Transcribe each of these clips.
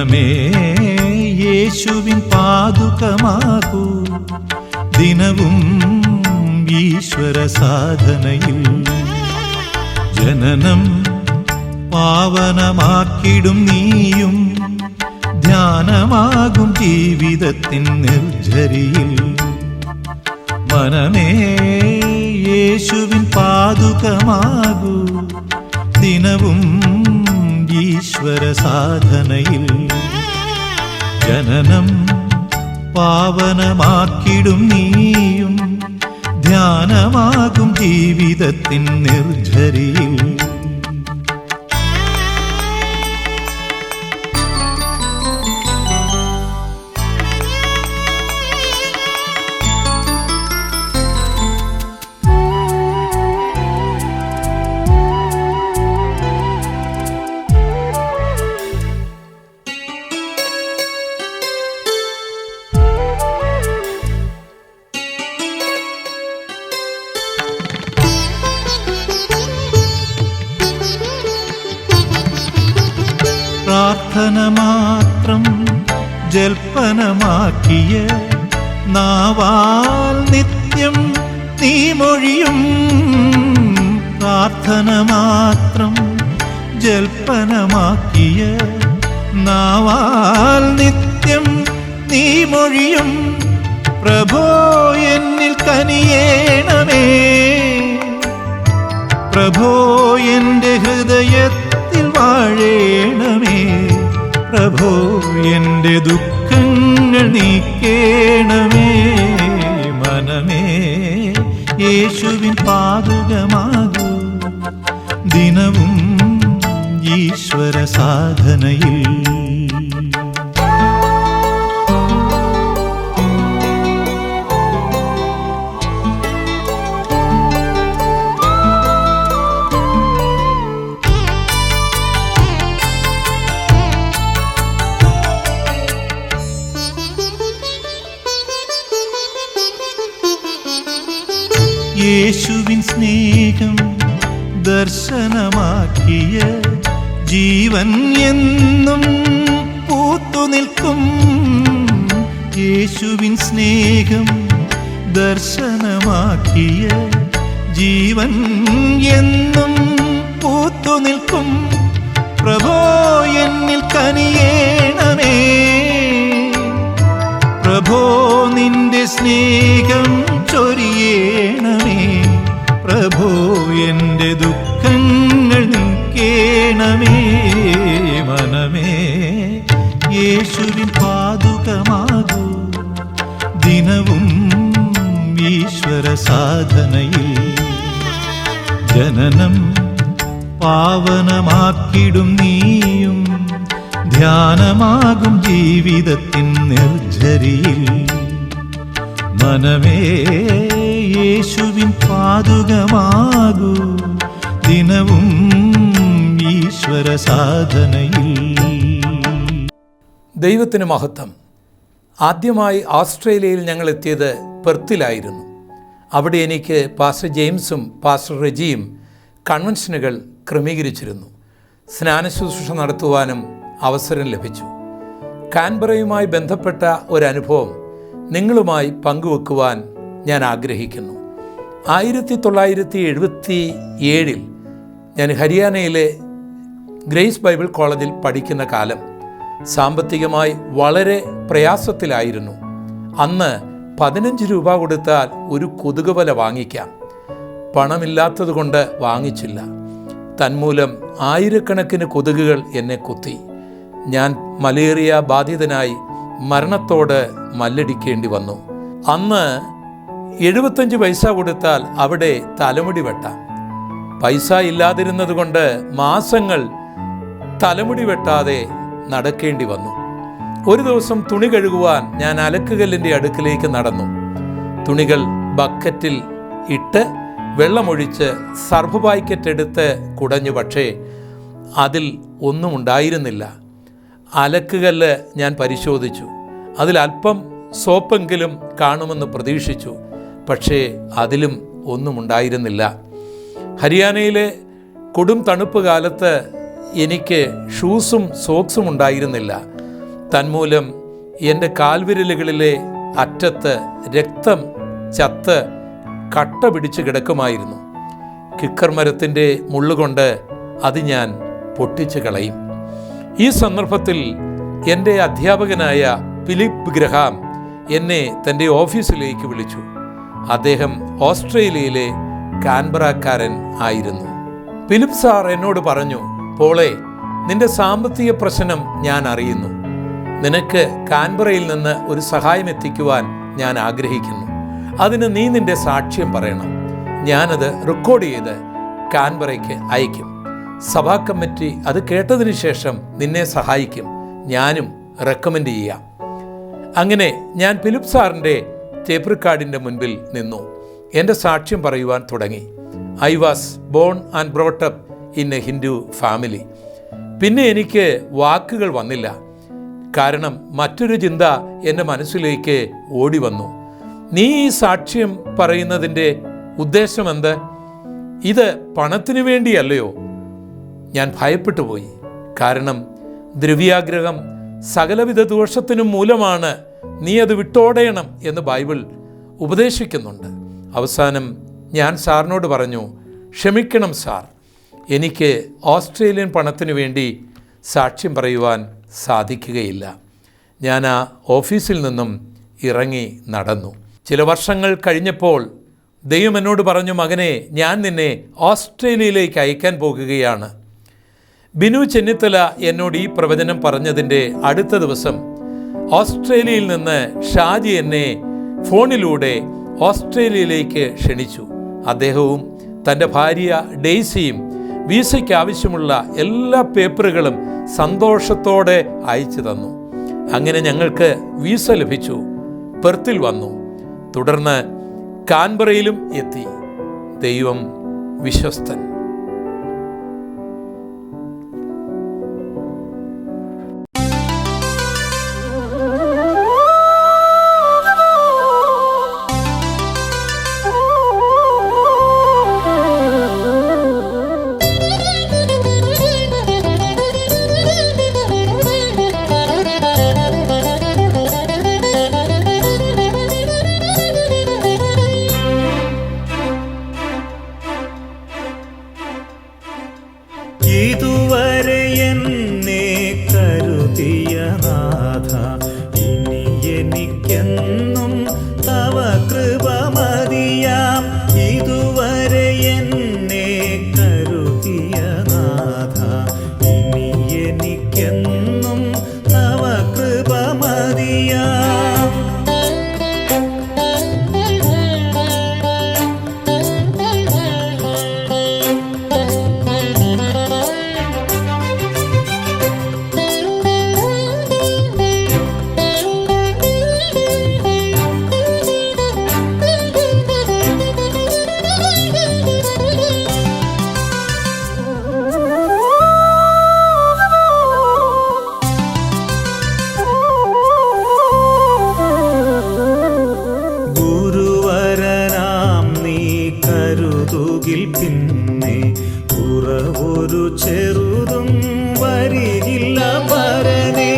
മനമേ യേശുവിൻ പാദുകമാകൂ, ദിനവും ഈശ്വര സാധനയിൽ ജനനം പാവനമാക്കിടും നീയും, ധ്യാനമാകും ജീവിതത്തിൻ നിർജ്ജരിയിൽ. മനമേ യേശുവിൻ പാദുകമാകൂ, ദിനവും ഈശ്വര സാധനയിൽ ജനനം പാവനമാക്കിടും നീയും, ധ്യാനമാകും ജീവിതത്തിൻ നിർജ്ജരിയിൽ. പ്രാർത്ഥന മാത്രം ജൽപ്പനമാക്കിയ നാവാൽ നിത്യം നീ മൊഴിയും, പ്രാർത്ഥന മാത്രം ജൽപ്പനമാക്കിയ നാവാൽ നിത്യം നീ മൊഴിയും. പ്രഭോ എന്നിൽ കനിയേണമേ, പ്രഭോ എൻ്റെ ഹൃദയത്തിൽ വാഴേണമേ, പ്രഭോ എൻ്റെ ദുഃഖങ്ങൾ നീക്കേണമേ. മനമേ യേശുവിൻ പാദുകമാകൂ, ദിനവും ഈശ്വര സാധനയിൽ. യേശുവിൻ സ്നേഹം ദർശനമാക്കിയ ജീവൻ എന്നും പൂത്തുനിൽക്കും. യേശുവിൻ സ്നേഹം ദർശനമാക്കിയ ജീവൻ എന്നും പൂത്തുനിൽക്കും. പ്രഭോ എന്നിൽ കനിയേണമേ, പ്രഭോ നിന്റെ സ്നേഹം ചൊരിയേണമേ, പ്രഭോ എൻ്റെ ദുഃഖങ്ങൾ നീക്കേണമേ. മനമേ യേശുവിൻ പാദുകമാകൂ, ദിനവും ഈശ്വര സാധനയിൽ ജനനം പാവനമാക്കിടും നീയും, ധ്യാനമാകും ജീവിതത്തിൻ നിർജ്ജരിയിൽ. മനമേ യേശുവിൻ പാദുകമാകൂ, ദിനവും ഈശ്വര സാധനയിൽ. ദൈവത്തിന് മഹത്വം. ആദ്യമായി ഓസ്ട്രേലിയയിൽ ഞങ്ങൾ എത്തിയത് പെർത്തിലായിരുന്നു. അവിടെ എനിക്ക് പാസ്റ്റർ ജെയിംസും പാസ്റ്റർ റെജിയും കൺവെൻഷനുകൾ ക്രമീകരിച്ചിരുന്നു. സ്നാനശുശ്രൂഷ നടത്തുവാനും അവസരം ലഭിച്ചു. കാൻബറയുമായി ബന്ധപ്പെട്ട ഒരനുഭവം നിങ്ങളുമായി പങ്കുവെക്കുവാൻ ഞാൻ ആഗ്രഹിക്കുന്നു. 1977 ഞാൻ ഹരിയാനയിലെ ഗ്രേസ് ബൈബിൾ കോളേജിൽ പഠിക്കുന്ന കാലം സാമ്പത്തികമായി വളരെ പ്രയാസത്തിലായിരുന്നു. അന്ന് 15 രൂപ കൊടുത്താൽ ഒരു കൊതുകുവല വാങ്ങിക്കാം. പണമില്ലാത്തതുകൊണ്ട് വാങ്ങിച്ചില്ല. തന്മൂലം ആയിരക്കണക്കിന് കൊതുകുകൾ എന്നെ കുത്തി. ഞാൻ മലേറിയ ബാധിതനായി മരണത്തോട് മല്ലടിക്കേണ്ടി വന്നു. അന്ന് 75 പൈസ കൊടുത്താൽ അവിടെ തലമുടി വെട്ടാം. പൈസ ഇല്ലാതിരുന്നത് കൊണ്ട് മാസങ്ങൾ തലമുടി വെട്ടാതെ നടക്കേണ്ടി വന്നു. ഒരു ദിവസം തുണി കഴുകുവാൻ ഞാൻ അലക്കുകല്ലിൻ്റെ അടുക്കിലേക്ക് നടന്നു. തുണികൾ ബക്കറ്റിൽ ഇട്ട് വെള്ളമൊഴിച്ച് സർഫ് പാക്കറ്റ് എടുത്ത് കുടഞ്ഞു. പക്ഷേ അതിൽ ഒന്നും ഉണ്ടായിരുന്നില്ല. അലക്കുകല്ല് ഞാൻ പരിശോധിച്ചു. അതിലല്പം സോപ്പെങ്കിലും കാണുമെന്ന് പ്രതീക്ഷിച്ചു. പക്ഷേ അതിലും ഒന്നും ഉണ്ടായിരുന്നില്ല. ഹരിയാനയിലെ കൊടും തണുപ്പ് കാലത്ത് എനിക്ക് ഷൂസും സോക്സും ഉണ്ടായിരുന്നില്ല. തന്മൂലം എൻ്റെ കാൽവിരലുകളിലെ അറ്റത്ത് രക്തം ചത്ത് കട്ട പിടിച്ച് കിടക്കുമായിരുന്നു. കിക്കർ മരത്തിൻ്റെ മുള്ളുകൊണ്ട് അത് ഞാൻ പൊട്ടിച്ചു കളയും. ഈ സന്ദർഭത്തിൽ എൻ്റെ അധ്യാപകനായ ഫിലിപ്പ് ഗ്രഹാം എന്നെ തൻ്റെ ഓഫീസിലേക്ക് വിളിച്ചു. അദ്ദേഹം ഓസ്ട്രേലിയയിലെ കാൻബറക്കാരൻ ആയിരുന്നു. ഫിലിപ്പ് സാർ എന്നോട് പറഞ്ഞു, പോളെ, നിന്റെ സാമ്പത്തിക പ്രശ്നം ഞാൻ അറിയുന്നു. നിനക്ക് കാൻബറയിൽ നിന്ന് ഒരു സഹായം എത്തിക്കുവാൻ ഞാൻ ആഗ്രഹിക്കുന്നു. അതിന് നീ നിന്റെ സാക്ഷ്യം പറയണം. ഞാനത് റെക്കോർഡ് ചെയ്ത് കാൻബറയ്ക്ക് അയക്കും. സഭാ കമ്മിറ്റി അത് കേട്ടതിന് ശേഷം നിന്നെ സഹായിക്കും. ഞാനും റെക്കമെൻഡ് ചെയ്യാം. അങ്ങനെ ഞാൻ ഫിലിപ്പ് സാറിൻ്റെ ടേപ്പ് റെക്കോർഡിൻ്റെ മുൻപിൽ നിന്നു എൻ്റെ സാക്ഷ്യം പറയുവാൻ തുടങ്ങി. I was born and brought up in A Hindu family. പിന്നെ എനിക്ക് വാക്കുകൾ വന്നില്ല. കാരണം മറ്റൊരു ചിന്ത എൻ്റെ മനസ്സിലേക്ക് ഓടി വന്നു. നീ ഈ സാക്ഷ്യം പറയുന്നതിൻ്റെ ഉദ്ദേശം എന്ത്? ഇത് പണത്തിനു വേണ്ടിയല്ലയോ? ഞാൻ ഭയപ്പെട്ടു പോയി. കാരണം ദ്രവ്യാഗ്രഹം സകലവിധ ദോഷത്തിനും മൂലമാണ്. നീ അത് വിട്ടോടയണം എന്ന് ബൈബിൾ ഉപദേശിക്കുന്നുണ്ട്. അവസാനം ഞാൻ സാറിനോട് പറഞ്ഞു, ക്ഷമിക്കണം സാർ, എനിക്ക് ഓസ്ട്രേലിയൻ പണത്തിനു വേണ്ടി സാക്ഷ്യം പറയുവാൻ സാധിക്കുകയില്ല. ഞാൻ ആ ഓഫീസിൽ നിന്നും ഇറങ്ങി നടന്നു. ചില വർഷങ്ങൾ കഴിഞ്ഞപ്പോൾ ദൈവം എന്നോട് പറഞ്ഞു, മകനെ, ഞാൻ നിന്നെ ഓസ്ട്രേലിയയിലേക്ക് അയക്കാൻ പോകുകയാണ്. ബിനു ചെന്നിത്തല എന്നോട് ഈ പ്രവചനം പറഞ്ഞതിൻ്റെ അടുത്ത ദിവസം ഓസ്ട്രേലിയയിൽ നിന്ന് ഷാജി എന്നെ ഫോണിലൂടെ ഓസ്ട്രേലിയയിലേക്ക് ക്ഷണിച്ചു. അദ്ദേഹവും തൻ്റെ ഭാര്യ ഡെയ്സിയും വീസയ്ക്ക് ആവശ്യമുള്ള എല്ലാ പേപ്പറുകളും സന്തോഷത്തോടെ അയച്ചു തന്നു. അങ്ങനെ ഞങ്ങൾക്ക് വീസ ലഭിച്ചു. പെർത്തിൽ വന്നു. തുടർന്ന് കാൻബറയിലും എത്തി. ദൈവം വിശ്വസ്തൻ. ഇതുവരെ എന്നെ കരുതിയ നാഥ, ഇനി എനിക്കെന്നും തവ കൃപ മതിയാം. ഇതുവരെ എന്നെ കരുതിയ നാഥ, ഇനി എനിക്കെന്നും തവ കൃപ മതിയാം. പിന്നെ കുറവൊരു ചെറുതും വരികില്ല പരനെ.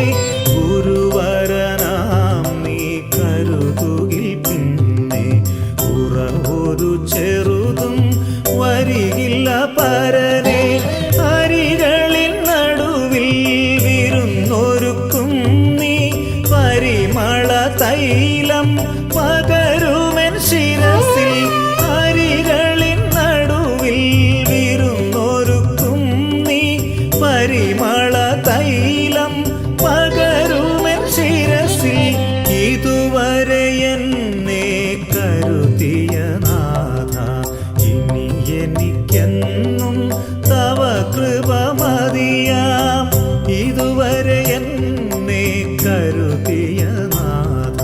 ഗുരുവരനാം നീ കരുതുകിൽ പിന്നെ കുറവൊരു ചെറുതും വരികില്ല പരനെ. അരികളിൻ നടുവിൽ വിരുന്നൊരുക്കും നീ പരിമള തൈലം പകരുമെൻ ശിരസിൽ. പരിമള തൈലം പകരുമെൻ ശിരസിൽ. ഇതുവരെ എന്നെ കരുതിയ നാഥ, ഇനി എനിക്കെന്നും തവ കൃപ മതിയാം. ഇതുവരെ എന്നെ കരുതിയ നാഥ,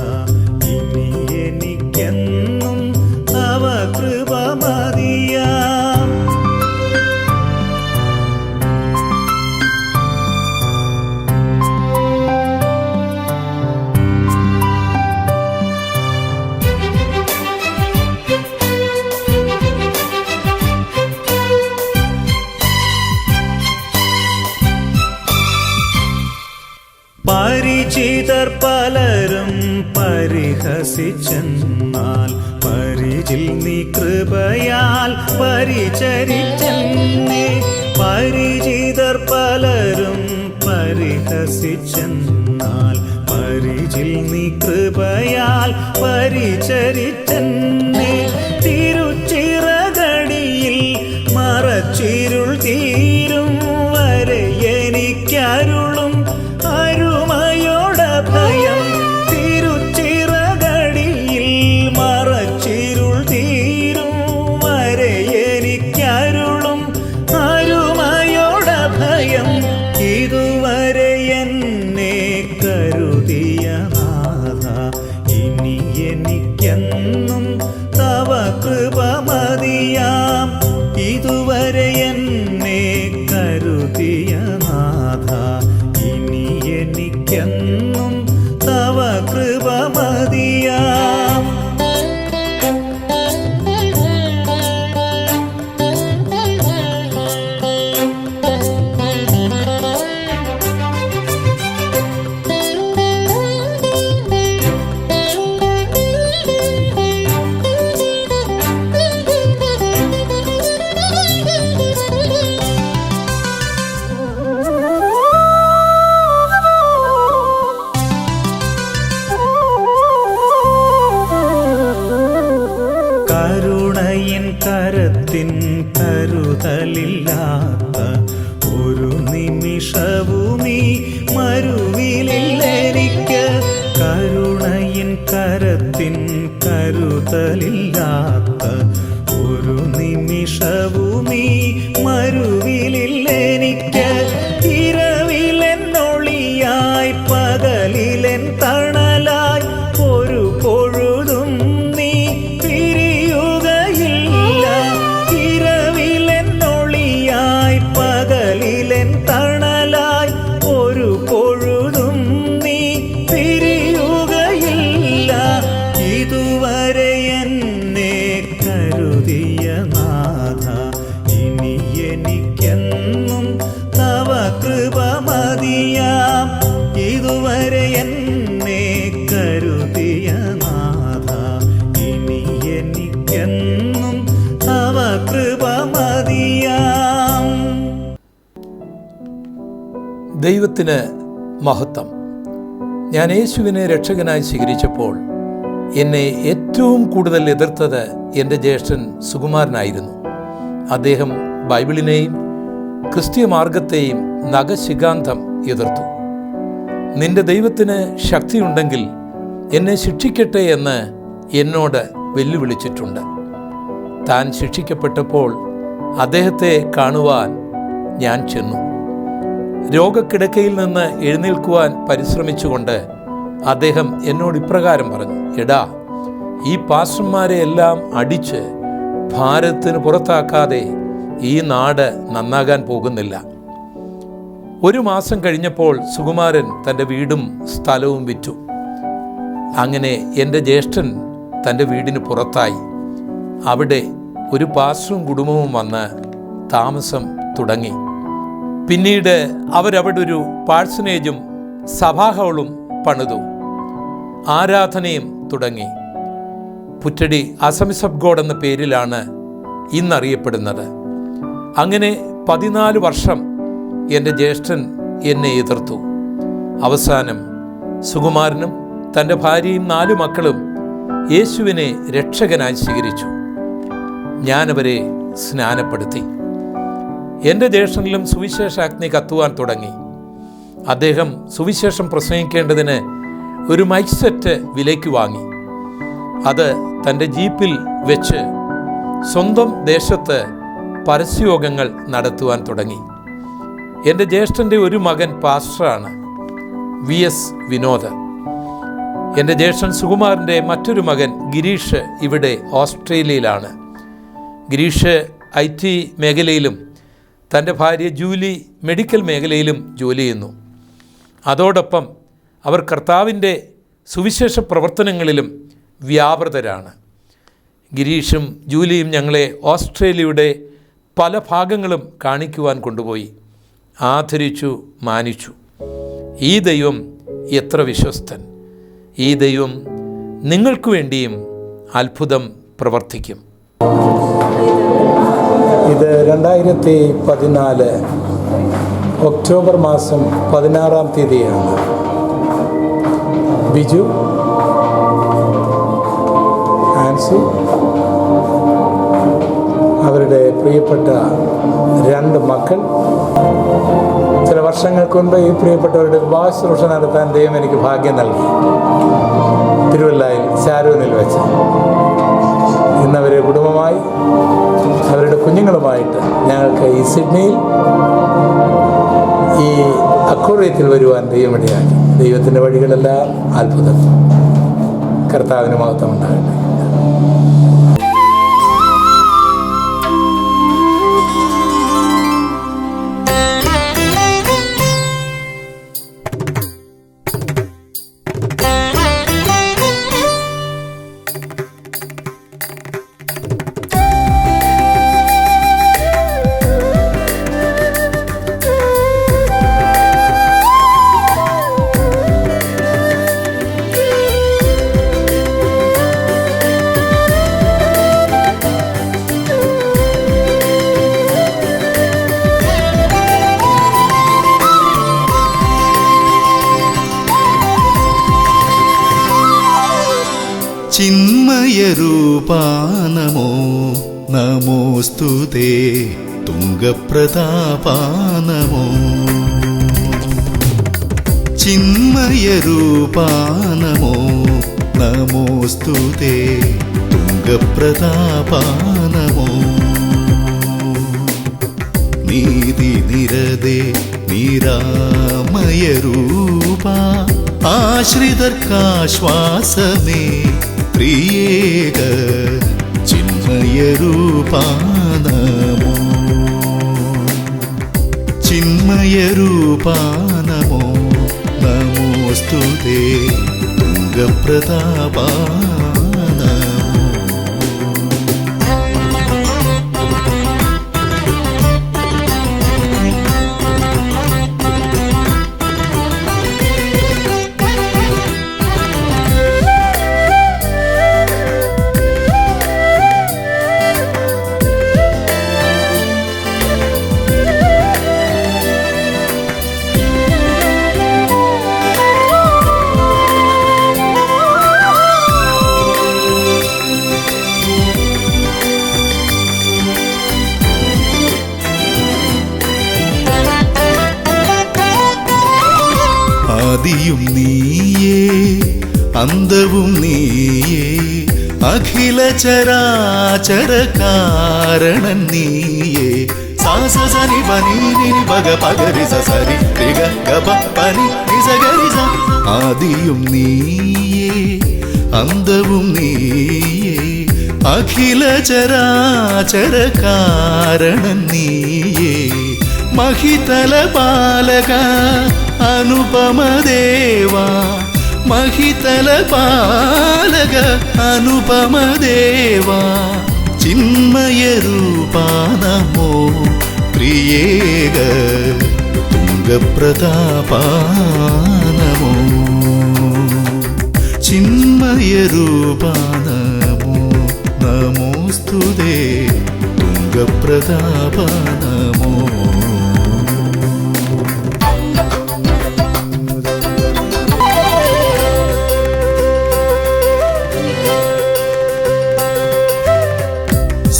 ഇനി എനിക്കെന്നും തവ കൃപ മതിയാം. പരിഹസിച്ചെന്നാൽ പരിചിൽ നീ കൃപയാൽ പരിചരിച്ചെന്നെ. പരിചിതർ പലരും പരിഹസിച്ചെന്നാൽ പരിചിൽ നീ കൃപയാൽ പരിചരിച്ചെന്നെ. തിരുച്ചിറകടിയിൽ മറച്ചിരുൾ തീരും വരെ എനിക്കരുളും അരുമയോടഭയം. തിരുച്ചിറകടിയിൽ മറച്ചിരുൾ തീരും വരെ എനിക്കരുളും അരുമയോടഭയം. ഇതുവരെ എന്നെ കരുതിയ നാഥ, ഇനി എനിക്കെന്നും തവ കൃപ മതിയാം. ഇതുവരെ എന്നെ കരുതിയ നാഥ, ഇനി എനിക്കെന്നും തവ കൃപ മതിയാം. കരുണയിൻ കരത്തിൻ കരുതലില്ലാത്ത ഒരു നിമിഷവുമീ മരുവിലെനിക്ക്. കരുണയിൻ കരത്തിൻ കരുതലില്ലാത്ത ഒരു നിമിഷവുമീ മരുവിലെനിക്ക്. ഇരവിലെന്നൊളിയായി പകലിലെൻ തണലായി ഒരു പൊഴുതും നീ പിരിയുകയില്ല. ഇരവിലെന്നൊളിയായി പകലിലെൻ തണലായി ഒരു പൊഴുതും നീ പിരിയുകയില്ല. ഇതുവരെ എന്നെ കരുതിയ നാഥ, ഇനി എനിക്കെന്നും തവ കൃപ മതിയാം. ഇതുവരെ എന്നെ കരുതിയ നാഥ, ഇനി എനിക്കെന്നും തവ കൃപ മതിയാം. ദൈവത്തിന് മഹത്വം. ഞാൻ യേശുവിനെ രക്ഷകനായി സ്വീകരിച്ചപ്പോൾ എന്നെ ഏറ്റവും കൂടുതൽ എതിർത്തത് എൻ്റെ ജ്യേഷ്ഠൻ സുകുമാരനായിരുന്നു. അദ്ദേഹം ബൈബിളിനെയും ക്രിസ്തീയ മാർഗത്തെയും നഖശിഖാന്തം എതിർത്തു. നിന്റെ ദൈവത്തിന് ശക്തിയുണ്ടെങ്കിൽ എന്നെ ശിക്ഷിക്കട്ടെ എന്ന് എന്നോട് വെല്ലുവിളിച്ചിട്ടുണ്ട്. താൻ ശിക്ഷിക്കപ്പെട്ടപ്പോൾ അദ്ദേഹത്തെ കാണുവാൻ ഞാൻ ചെന്നു. രോഗക്കിടക്കയിൽ നിന്ന് എഴുന്നേൽക്കുവാൻ പരിശ്രമിച്ചുകൊണ്ട് അദ്ദേഹം എന്നോട് ഇപ്രകാരം പറഞ്ഞു: എടാ, ഈ പാസ്റ്റർമാരെ എല്ലാം അടിച്ച് ഭാരതത്തിന് പുറത്താക്കാതെ ഈ നാട് നന്നാകാൻ പോകുന്നില്ല. 1 മാസം കഴിഞ്ഞപ്പോൾ സുകുമാരൻ തൻ്റെ വീടും സ്ഥലവും വിറ്റു. അങ്ങനെ എൻ്റെ ജ്യേഷ്ഠൻ തൻ്റെ വീടിന് പുറത്തായി. അവിടെ ഒരു പാസ്റ്ററും കുടുംബവും വന്ന് താമസം തുടങ്ങി. പിന്നീട് അവരവിടെ ഒരു പാഴ്സനേജും സഭാഹോളും പണിതു. ആരാധനയും തുടങ്ങി. പുറ്റടി അസംബ്ലീസ് ഓഫ് ഗോഡ് എന്ന പേരിലാണ് ഇന്നറിയപ്പെടുന്നത്. അങ്ങനെ 14 വർഷം എൻ്റെ ജ്യേഷ്ഠൻ എന്നെ എതിർത്തു. അവസാനം സുകുമാരനും തൻ്റെ ഭാര്യയും 4 മക്കളും യേശുവിനെ രക്ഷകനായി സ്വീകരിച്ചു. ഞാനവരെ സ്നാനപ്പെടുത്തി. എൻ്റെ ജ്യേഷ്ഠനിലും സുവിശേഷാഗ്നി കത്തുവാൻ തുടങ്ങി. അദ്ദേഹം സുവിശേഷം പ്രസംഗിക്കേണ്ടതിന് ഒരു മൈക്ക് സെറ്റ് വിലയ്ക്ക് വാങ്ങി. അത് തൻ്റെ ജീപ്പിൽ വെച്ച് സ്വന്തം ദേശത്ത് പരസ്യയോഗങ്ങൾ നടത്തുവാൻ തുടങ്ങി. എൻ്റെ ജ്യേഷ്ഠൻ്റെ ഒരു മകൻ പാസ്റ്ററാണ്, VS വിനോദ്. എൻ്റെ ജ്യേഷ്ഠൻ സുകുമാരൻ്റെ മറ്റൊരു മകൻ ഗിരീഷ് ഇവിടെ ഓസ്ട്രേലിയയിലാണ്. ഗിരീഷ് IT മേഖലയിലും തൻ്റെ ഭാര്യ ജൂലി മെഡിക്കൽ മേഖലയിലും ജോലി ചെയ്യുന്നു. അതോടൊപ്പം അവർ കർത്താവിൻ്റെ സുവിശേഷ പ്രവർത്തനങ്ങളിലും വ്യാപൃതരാണ്. ഗിരീഷും ജൂലിയും ഞങ്ങളെ ഓസ്ട്രേലിയയുടെ പല ഭാഗങ്ങളും കാണിക്കുവാൻ കൊണ്ടുപോയി. ആദരിച്ചു, മാനിച്ചു. ഈ ദൈവം എത്ര വിശ്വസ്തൻ! ഈ ദൈവം നിങ്ങൾക്ക് വേണ്ടിയും അത്ഭുതം പ്രവർത്തിക്കും. ഇത് 2014 ഒക്ടോബർ മാസം 16-ാം തീയതിയാണ്. ബിജു, ആൻസി, അവരുടെ പ്രിയപ്പെട്ട 2 മക്കൾ. ചില വർഷങ്ങൾക്ക് മുൻപ് ഈ പ്രിയപ്പെട്ടവരുടെ വിവാഹ ശുശ്രൂഷ നടത്താൻ ദൈവം എനിക്ക് ഭാഗ്യം നൽകി, തിരുവല്ലയിൽ ശാരൂനിൽ വെച്ച്. ഇന്നവരെ കുടുംബമായി അവരുടെ കുഞ്ഞുങ്ങളുമായിട്ട് ഞങ്ങൾക്ക് ഈ സിഡ്നിയിൽ ഈ അക്വോറിയത്തിൽ വരുവാൻ ദൈവമിടയാക്കി. ദൈവത്തിൻ്റെ വഴികളെല്ലാം അത്ഭുതം. കർത്താവിന് മഹത്വം ഉണ്ടാകട്ടെ. ചിന്മയരൂപാനമോ നമോസ്തുതേ, തുംഗപ്രതാപാനമോ. ചിന്മയരൂപാനമോ നമോസ്തുതേ, തുംഗപ്രതാപാനമോ. നീതിനിരതേ നിരാമയരൂപ, ആശ്രിതർക്കാശ്വാസമേ പ്രിയേക ചിന്മയരൂപാനമോ. ചിന്മയരൂപാനമോ നമോസ്തുതേ, തുംഗപ്രതാപാനമോ. ആദിയും നീയേ അന്തവും നീയേ, അഖില ചരാചര കാരണൻ നീയേ. സാസനി പനി പഗ പഗരി സരി രിഗ ഗപ പനി നിസഗരി സ. ആദിയും നീയേ അന്തവും നീയേ, അഖില ചരാചര കാരണൻ നീയേ. മഹിതല ബാലക അനുപമദേവാ, മഹിതല ബാലക അനുപമദേവാ. ചിന്മയരൂപാനമോ പ്രിയേക തുംഗപ്രതാപാനമോ. ചിന്മയരൂപാനമോ നമോസ്തുതേ, തുംഗപ്രതാപാനമോ.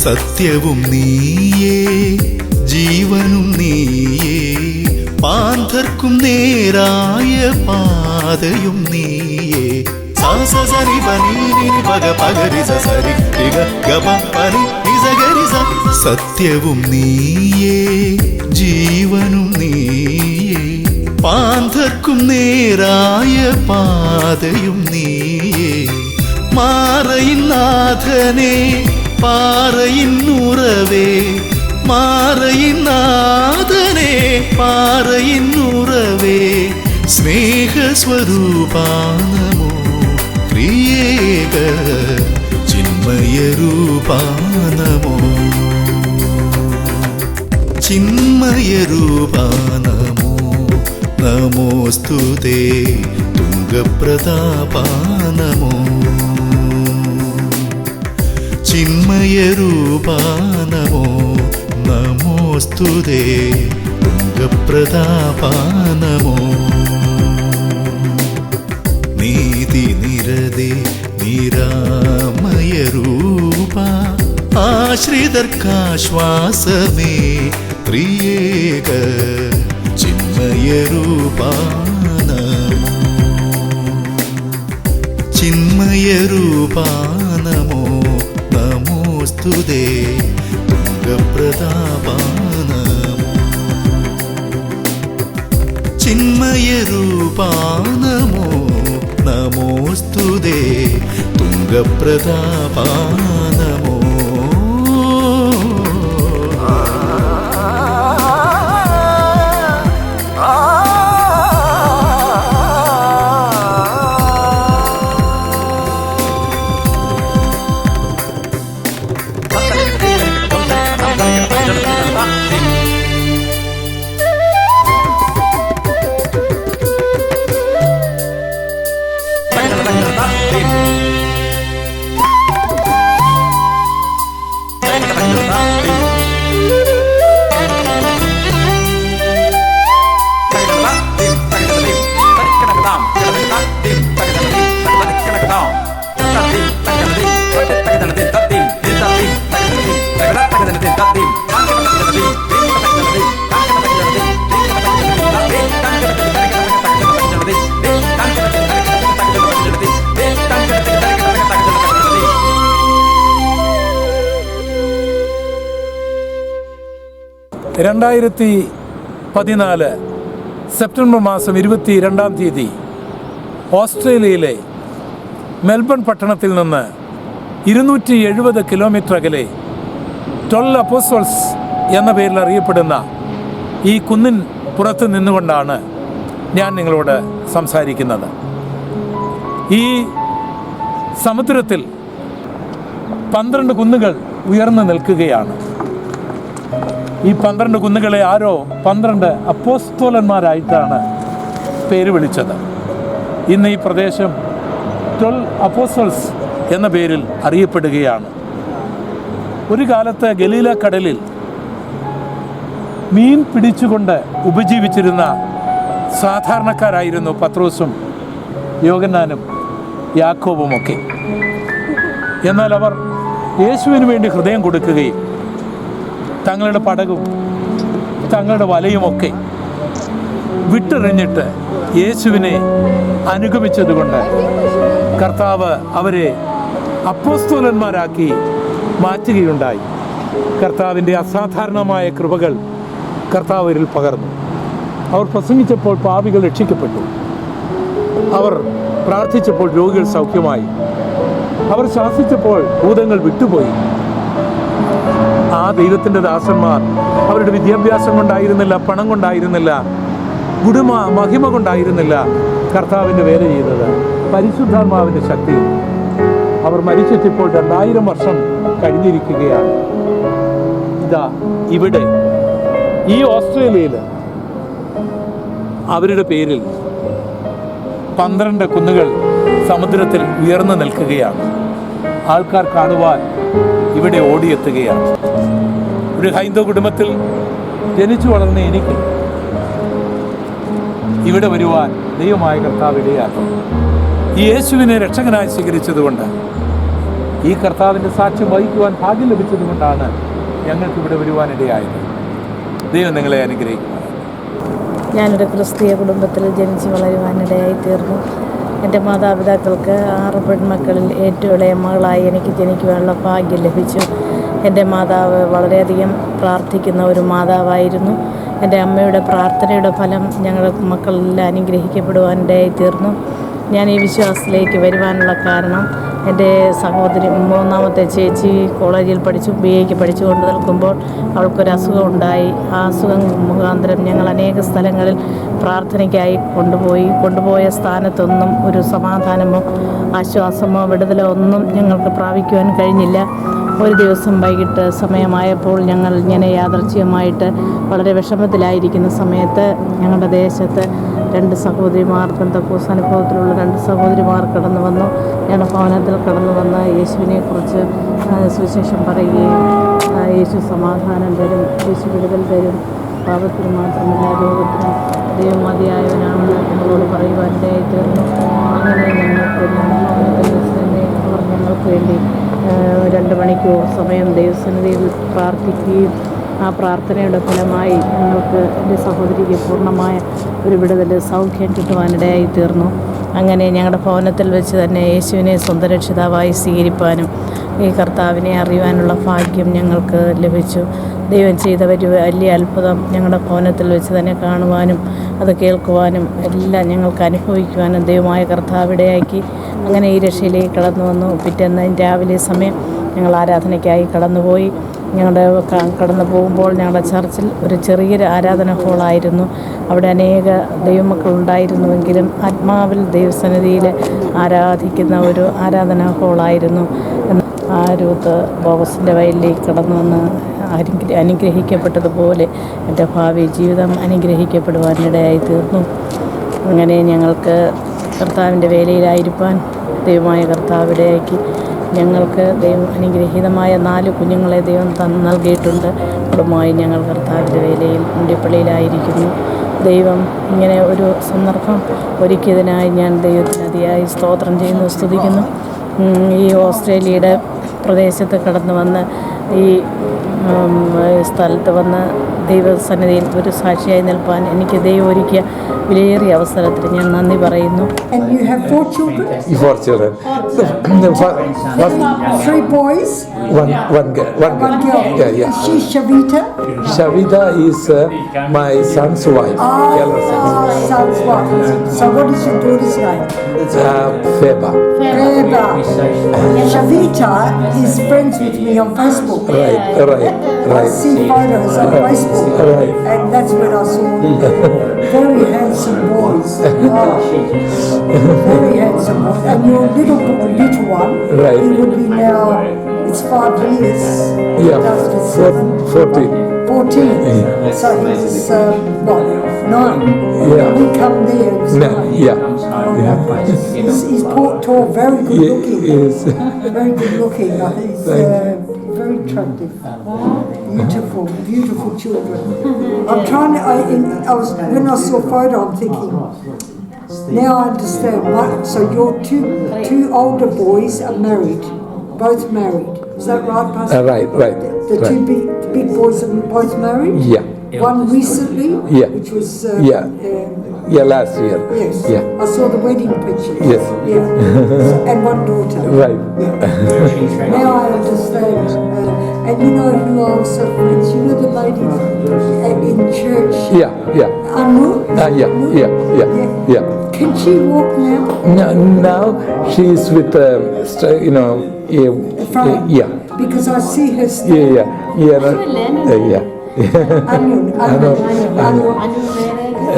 സത്യവും നീയേ ജീവനും നീയേ, പാന്തർക്കും നേരായ പാതയും നീയേ. സാസരി പനി പഗ പഗരി സരി രിഗ ഗപ പനി നിസഗരി സ. സത്യവും നീയേ ജീവനും നീയേ, പാന്തർക്കും നേരായ പാതയും നീയേ. മാറയിൻ നാഥനേ പാറയിൻ ഉറവേ, മാറയിൻ നാഥനേ പാറയിൻ ഉറവേ. സ്നേഹസ്വരൂപാനമോ പ്രിയേക ചിന്മയരൂപാനമോ. ചിന്മയരൂപാനമോ നമോസ്തുതേ, തുംഗപ്രതാപാനമോ. ചിന്മയരൂപാ നമോ നമോസ്തുതേ തുംഗപ്രതാപാ നമോ നീതിനിരതേ നിരാമയരൂപ ആശ്രിതർക്കാശ്വാസമേ ത്രിയേക ചിന്മയരൂപാ നമോ ചിന്മയരൂപാ നമോ നമോസ്തുതേ തുംഗപ്രതാപാ നമോ ചിന്മയരൂപാ നമോ നമോസ്തുതേ തുംഗപ്രതാപാ നമോ രണ്ടായിരത്തി 14 സെപ്റ്റംബർ മാസം 22-ാം തീയതി ഓസ്ട്രേലിയയിലെ മെൽബൺ പട്ടണത്തിൽ നിന്ന് 270 കിലോമീറ്റർ അകലെ 12 അപ്പോസ്റ്റൽസ് എന്ന പേരിൽ അറിയപ്പെടുന്ന ഈ കുന്നിൻ പുറത്ത് നിന്നുകൊണ്ടാണ് ഞാൻ നിങ്ങളോട് സംസാരിക്കുന്നത്. ഈ സമുദ്രത്തിൽ 12 കുന്നുകൾ ഉയർന്നു നിൽക്കുകയാണ്. ഈ 12 കുന്നുകളെ ആരോ 12 അപ്പോസ്തോലന്മാരായിട്ടാണ് പേര് വിളിച്ചത്. ഇന്ന് ഈ പ്രദേശം 12 അപ്പോസ്റ്റൽസ് എന്ന പേരിൽ അറിയപ്പെടുകയാണ്. ഒരു കാലത്ത് ഗലീല കടലിൽ മീൻ പിടിച്ചുകൊണ്ട് ഉപജീവിച്ചിരുന്ന സാധാരണക്കാരായിരുന്നു പത്രോസും യോഹന്നാനും യാക്കോബുമൊക്കെ. എന്നാൽ അവർ യേശുവിന് വേണ്ടി ഹൃദയം കൊടുക്കുകയും തങ്ങളുടെ പടകും തങ്ങളുടെ വലയുമൊക്കെ വിട്ടെറിഞ്ഞിട്ട് യേശുവിനെ അനുഗമിച്ചതുകൊണ്ട് കർത്താവ് അവരെ അപ്പോസ്തലന്മാരാക്കി മാറ്റുകയുണ്ടായി. കർത്താവിൻ്റെ അസാധാരണമായ കൃപകൾ കർത്താവരിൽ പകർന്നു. അവർ പ്രസംഗിച്ചപ്പോൾ പാപികൾ രക്ഷിക്കപ്പെട്ടു. അവർ പ്രാർത്ഥിച്ചപ്പോൾ രോഗികൾ സൗഖ്യമായി. അവർ ശാസിച്ചപ്പോൾ ഭൂതങ്ങൾ വിട്ടുപോയി. ആ ദൈവത്തിൻ്റെ ദാസന്മാർ അവരുടെ വിദ്യാഭ്യാസം കൊണ്ടായിരുന്നില്ല, പണം കൊണ്ടായിരുന്നില്ല, മഹിമ കൊണ്ടായിരുന്നില്ല കർത്താവിൻ്റെ വേല ചെയ്തത്, പരിശുദ്ധാത്മാവിൻ്റെ ശക്തി. അവർ മരിച്ചെത്തിപ്പോൾ 2000 വർഷം കഴിഞ്ഞിരിക്കുകയാണ്. ഇതാ ഇവിടെ ഈ ഓസ്ട്രേലിയയിൽ അവരുടെ പേരിൽ 12 കുന്നുകൾ സമുദ്രത്തിൽ ഉയർന്നു നിൽക്കുകയാണ്. ആൾക്കാർ കാണുവാൻ ഇവിടെ ഓടിയെത്തുകയാണ്. ഒരു ഹൈന്ദവ കുടുംബത്തിൽ ജനിച്ചു വളർന്ന എനിക്ക് ഇവിടെ വരുവാൻ ദൈവമായ കർത്താവ് ഇടയാക്കി. ഈ യേശുവിനെ രക്ഷകനായി സ്വീകരിച്ചതുകൊണ്ട്, ഈ കർത്താവിൻ്റെ സാക്ഷ്യം വഹിക്കുവാൻ ഭാഗ്യം ലഭിച്ചതുകൊണ്ടാണ് ഞങ്ങൾക്ക് ഇവിടെ വരുവാൻ ഇടയായത്. ദൈവം നിങ്ങളെ അനുഗ്രഹിക്കും. ഞാനൊരു ക്രിസ്തീയ കുടുംബത്തിൽ ജനിച്ച് വളരുവാനിടയായി തീർന്നു. എൻ്റെ മാതാപിതാക്കൾക്ക് 6 പെൺമക്കളിൽ ഏറ്റവും ഇളയ മകളായി എനിക്ക് ജനിക്കുവാനുള്ള ഭാഗ്യം ലഭിച്ചു. എൻ്റെ മാതാവ് വളരെയധികം പ്രാർത്ഥിക്കുന്ന ഒരു മാതാവായിരുന്നു. എൻ്റെ അമ്മയുടെ പ്രാർത്ഥനയുടെ ഫലം ഞങ്ങളുടെ മക്കളെല്ലാം അനുഗ്രഹിക്കപ്പെടുവാനിടയായി തീർന്നു. ഞാൻ ഈ വിശ്വാസത്തിലേക്ക് വരുവാനുള്ള കാരണം, എൻ്റെ സഹോദരി 3ാമത്തെ ചേച്ചി കോളേജിൽ BA പഠിച്ചുകൊണ്ട് നിൽക്കുമ്പോൾ അവൾക്കൊരസുഖം ഉണ്ടായി. ആ അസുഖം മുഖാന്തരം ഞങ്ങൾ അനേക സ്ഥലങ്ങളിൽ പ്രാർത്ഥനയ്ക്കായി കൊണ്ടുപോയ സ്ഥാനത്തൊന്നും ഒരു സമാധാനമോ ആശ്വാസമോ വിടുതലോ ഒന്നും ഞങ്ങൾക്ക് പ്രാപിക്കുവാൻ കഴിഞ്ഞില്ല. ഒരു ദിവസം വൈകിട്ട് സമയമായപ്പോൾ ഞങ്ങൾ ഇങ്ങനെ യാദൃച്ഛികമായിട്ട് വളരെ വിഷമത്തിലായിരിക്കുന്ന സമയത്ത് ഞങ്ങളുടെ ദേശത്ത് 2 സഹോദരിമാർ പെന്തക്കോസ്ത് അനുഭവത്തിലുള്ള 2 സഹോദരിമാർ കടന്നു വന്നു. ഞങ്ങളുടെ ഭവനത്തിൽ കടന്നു വന്ന് യേശുവിനെക്കുറിച്ച് സുവിശേഷം പറയുകയും യേശു സമാധാനം തരും, യേശു വിടുതൽ തരും, പാപത്തിന് മാത്രമല്ല ലോകത്തിനും ദൈവം മതിയായവനാണെന്ന് ഞങ്ങളോട് പറയുവാനിടയായി തീർന്നു. അങ്ങനെ ഞങ്ങളുടെ ഭവനത്തിൽ വെച്ച് തന്നെ അവർ ഞങ്ങൾക്ക് വേണ്ടി 2 മണിക്കൂർ സമയം ദൈവസന്നിധിയിൽ പ്രാർത്ഥിക്കുകയും ആ പ്രാർത്ഥനയുടെ ഫലമായി ഞങ്ങൾക്ക് എൻ്റെ സഹോദരിക്ക് പൂർണ്ണമായ ഒരു വിടുതൽ സൗഖ്യം കിട്ടുവാനിടയായി തീർന്നു. അങ്ങനെ ഞങ്ങളുടെ ഭവനത്തിൽ വെച്ച് തന്നെ യേശുവിനെ സ്വന്തം രക്ഷിതാവായി സ്വീകരിപ്പാനും ഈ കർത്താവിനെ അറിയുവാനുള്ള ഭാഗ്യം ഞങ്ങൾക്ക് ലഭിച്ചു. ദൈവം ചെയ്ത ഒരു വലിയ അത്ഭുതം ഞങ്ങളുടെ ഭവനത്തിൽ വെച്ച് തന്നെ കാണുവാനും അത് കേൾക്കുവാനും എല്ലാം ഞങ്ങൾക്ക് അനുഭവിക്കുവാനും ദൈവമായ കർത്താവിടയാക്കി. അങ്ങനെ ഈ രക്ഷയിലേക്ക് കടന്നു വന്നു. പിറ്റേന്ന് രാവിലെ സമയം ഞങ്ങൾ ആരാധനയ്ക്കായി കടന്നുപോയി. ഞങ്ങളുടെ കടന്നു പോകുമ്പോൾ ഞങ്ങളുടെ ചർച്ചിൽ ഒരു ചെറിയൊരു ആരാധന ഹോളായിരുന്നു. അവിടെ അനേക ദൈവമക്കളുണ്ടായിരുന്നുവെങ്കിലും ആത്മാവിൽ ദൈവസന്നിധിയിൽ ആരാധിക്കുന്ന ഒരു ആരാധനാ ഹോളായിരുന്നു. രൂത്ത് ബോവസിൻ്റെ വയലിലേക്ക് കടന്നു വന്ന് അനുഗ്രഹിക്കപ്പെട്ടതുപോലെ എൻ്റെ ഭാവി ജീവിതം അനുഗ്രഹിക്കപ്പെടുവാനിടയായി തീർന്നു. അങ്ങനെ ഞങ്ങൾക്ക് കർത്താവിൻ്റെ വേലയിലായിരിക്കാൻ ദൈവമായ കർത്താവിടയാക്കി. ഞങ്ങൾക്ക് ദൈവം അനുഗ്രഹീതമായ 4 കുഞ്ഞുങ്ങളെ ദൈവം നൽകിയിട്ടുണ്ട്. അതുമായി ഞങ്ങൾ കർത്താവിൻ്റെ വേലയിൽ മുണ്ടിപ്പള്ളിയിലായിരിക്കുന്നു. ദൈവം ഇങ്ങനെ ഒരു സന്ദർഭം ഒരുക്കിയതിനായി ഞാൻ ദൈവത്തിന് അതിയായി സ്തോത്രം ചെയ്യുന്നു, സ്തുതിക്കുന്നു. ഈ ഓസ്ട്രേലിയയുടെ പ്രദേശത്ത് കടന്നു വന്ന് ഈ സ്ഥലത്ത് വന്ന് ദൈവസന്നിധിയിൽ ഒരു സാക്ഷിയായി നിൽപ്പാൻ എനിക്ക് ദൈവം ഒരുക്കിയ വിലയേറിയ അവസരത്തിൽ ഞാൻ നന്ദി പറയുന്നു. And you have 4 children? 4 children. Three boys? One girl. One girl. Yeah. Is she Shavita? Shavita is my son's wife. Son's wife. So what is your daughter's name? Feba. Reba. Shavita is friends with me on Facebook. Right. I see photos on Facebook. Right. And that's when I saw very handsome boys. Oh, very handsome boys. And your little one, Right. he would be now, it's 5 years. Yeah, 14. 14. So he was, what, 9? Yeah. When he come there, he was 9. Yeah. He's tall, very good looking. Yes. Very good looking. He's very attractive. Beautiful children. I'm trying to, when I saw a photo, I'm thinking, now I understand. So your two older boys are married, both married. Is that right, Pastor? Right. The two big boys are both married? Yeah. One recently, Yeah. which was Yeah, last year. yes. Yeah. I saw the wedding pictures. Yes. Yeah. And one daughter. Right. Now I understand. And you know who I also friends? You know the lady in church? Yeah. Anu? Yeah. Can she walk now? Now she is with, Front? yeah. Because I see her still. Yeah. Anu.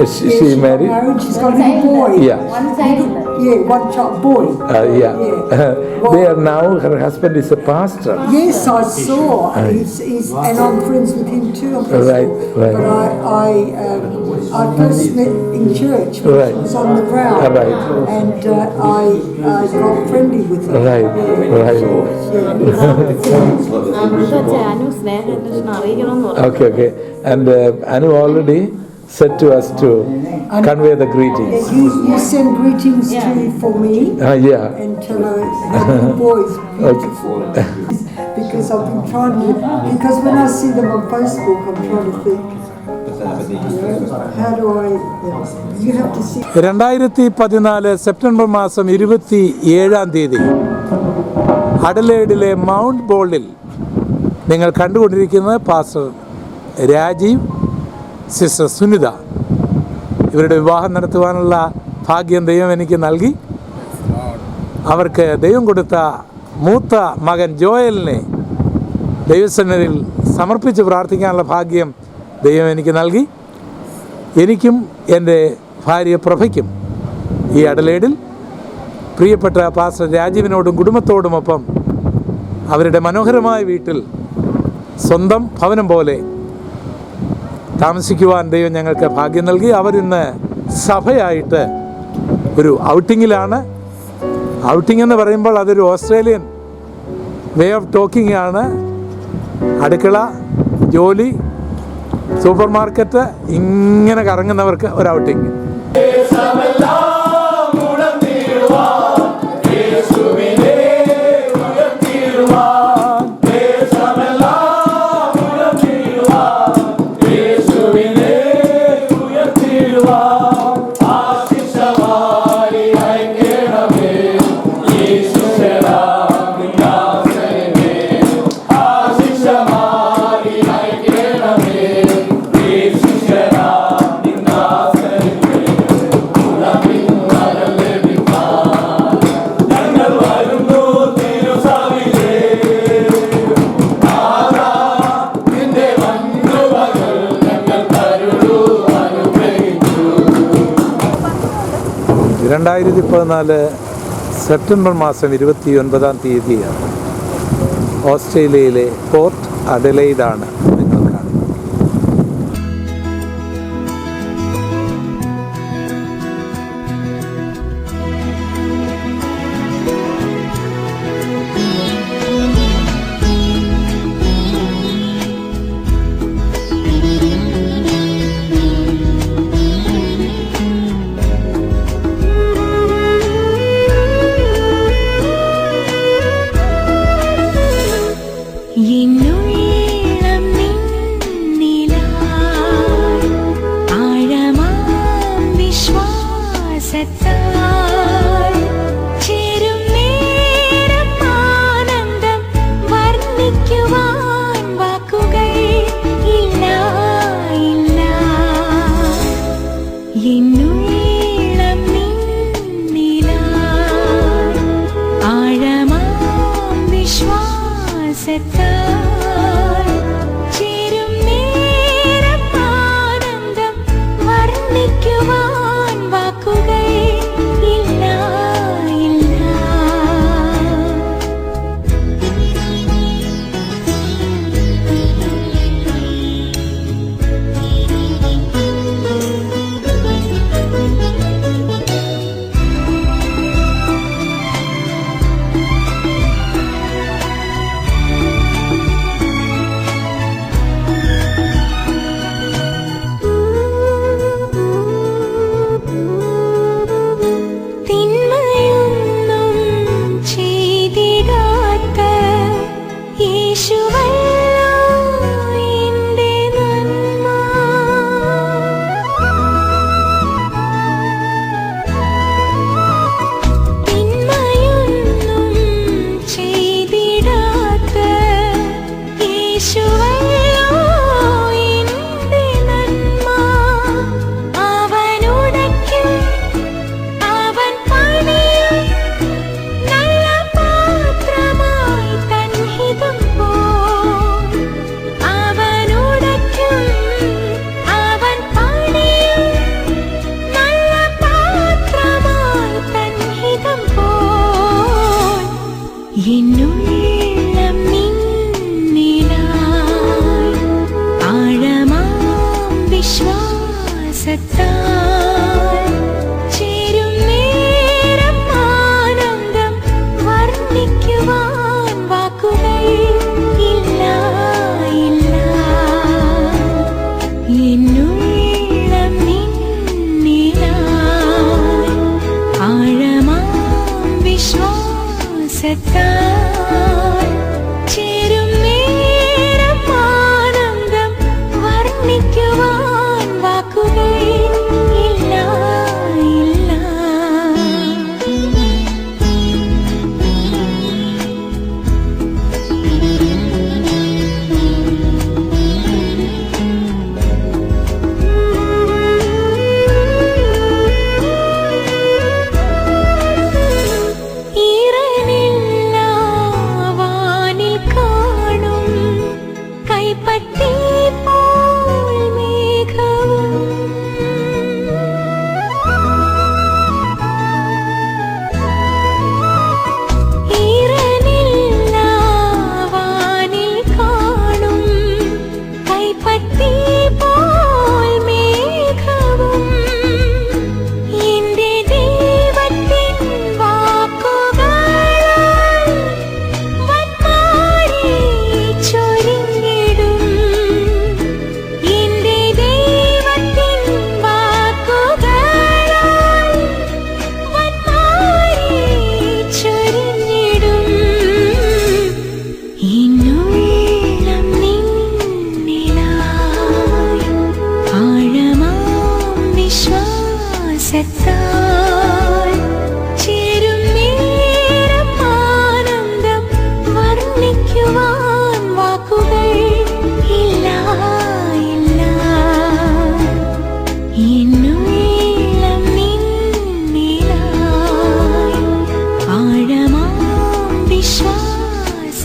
She married? She's got a little boy. Yeah. One child boy. Yeah. Now her husband is a pastor. Yes, I saw. He's and I'm friends with him too. On Facebook. Right. But I first met in church when Right. she was on the ground. Right. And I got friendly with her. Right. Okay. And Anu already said to us to convey the greetings. You send greetings for me. Yeah. And tell her the boys beautiful. Because I've been trying to, because when I see them on Facebook, I'm trying to think, how do I, you have to see. 2014 September മാസം 27-ാം തീയതി അഡലേഡിലെ mount ബോൾഡിൽ നിങ്ങൾ കണ്ടുകൊണ്ടിരിക്കുന്നത് pastor Rajeev, sister Sunitha, ഇവരുടെ വിവാഹം നടത്തുവാനുള്ള ഭാഗ്യം ദൈവം എനിക്ക് നൽകി. അവർക്ക് ദൈവം കൊടുത്ത മൂത്ത മകൻ ജോയലിനെ ദൈവസന്നിധിയിൽ സമർപ്പിച്ച് പ്രാർത്ഥിക്കാനുള്ള ഭാഗ്യം ദൈവം എനിക്ക് നൽകി. എനിക്കും എൻ്റെ ഭാര്യ പ്രഭയ്ക്കും ഈ അഡലേഡിൽ പ്രിയപ്പെട്ട പാസ്റ്റർ രാജീവിനോടും കുടുംബത്തോടുമൊപ്പം അവരുടെ മനോഹരമായ വീട്ടിൽ സ്വന്തം ഭവനം പോലെ താമസിക്കുവാൻ ദൈവം ഞങ്ങൾക്ക് ഭാഗ്യം നൽകി. അവരിന്ന് സഭയായിട്ട് ഒരു ഔട്ടിങ്ങിലാണ്. ഔട്ടിംഗ് എന്ന് പറയുമ്പോൾ അതൊരു ഓസ്ട്രേലിയൻ വേ ഓഫ് ടോക്കിംഗ് ആണ്. അടുക്കള, ജോലി, സൂപ്പർ മാർക്കറ്റ്, ഇങ്ങനെ കറങ്ങുന്നവർക്ക് ഒരു ഔട്ടിങ്. സെപ്റ്റംബർ മാസം 29-ാം തീയതിയാണ്. ഓസ്ട്രേലിയയിലെ പോർട്ട് അഡലെയ്ഡാണ് നിങ്ങൾ കാണുന്നത്.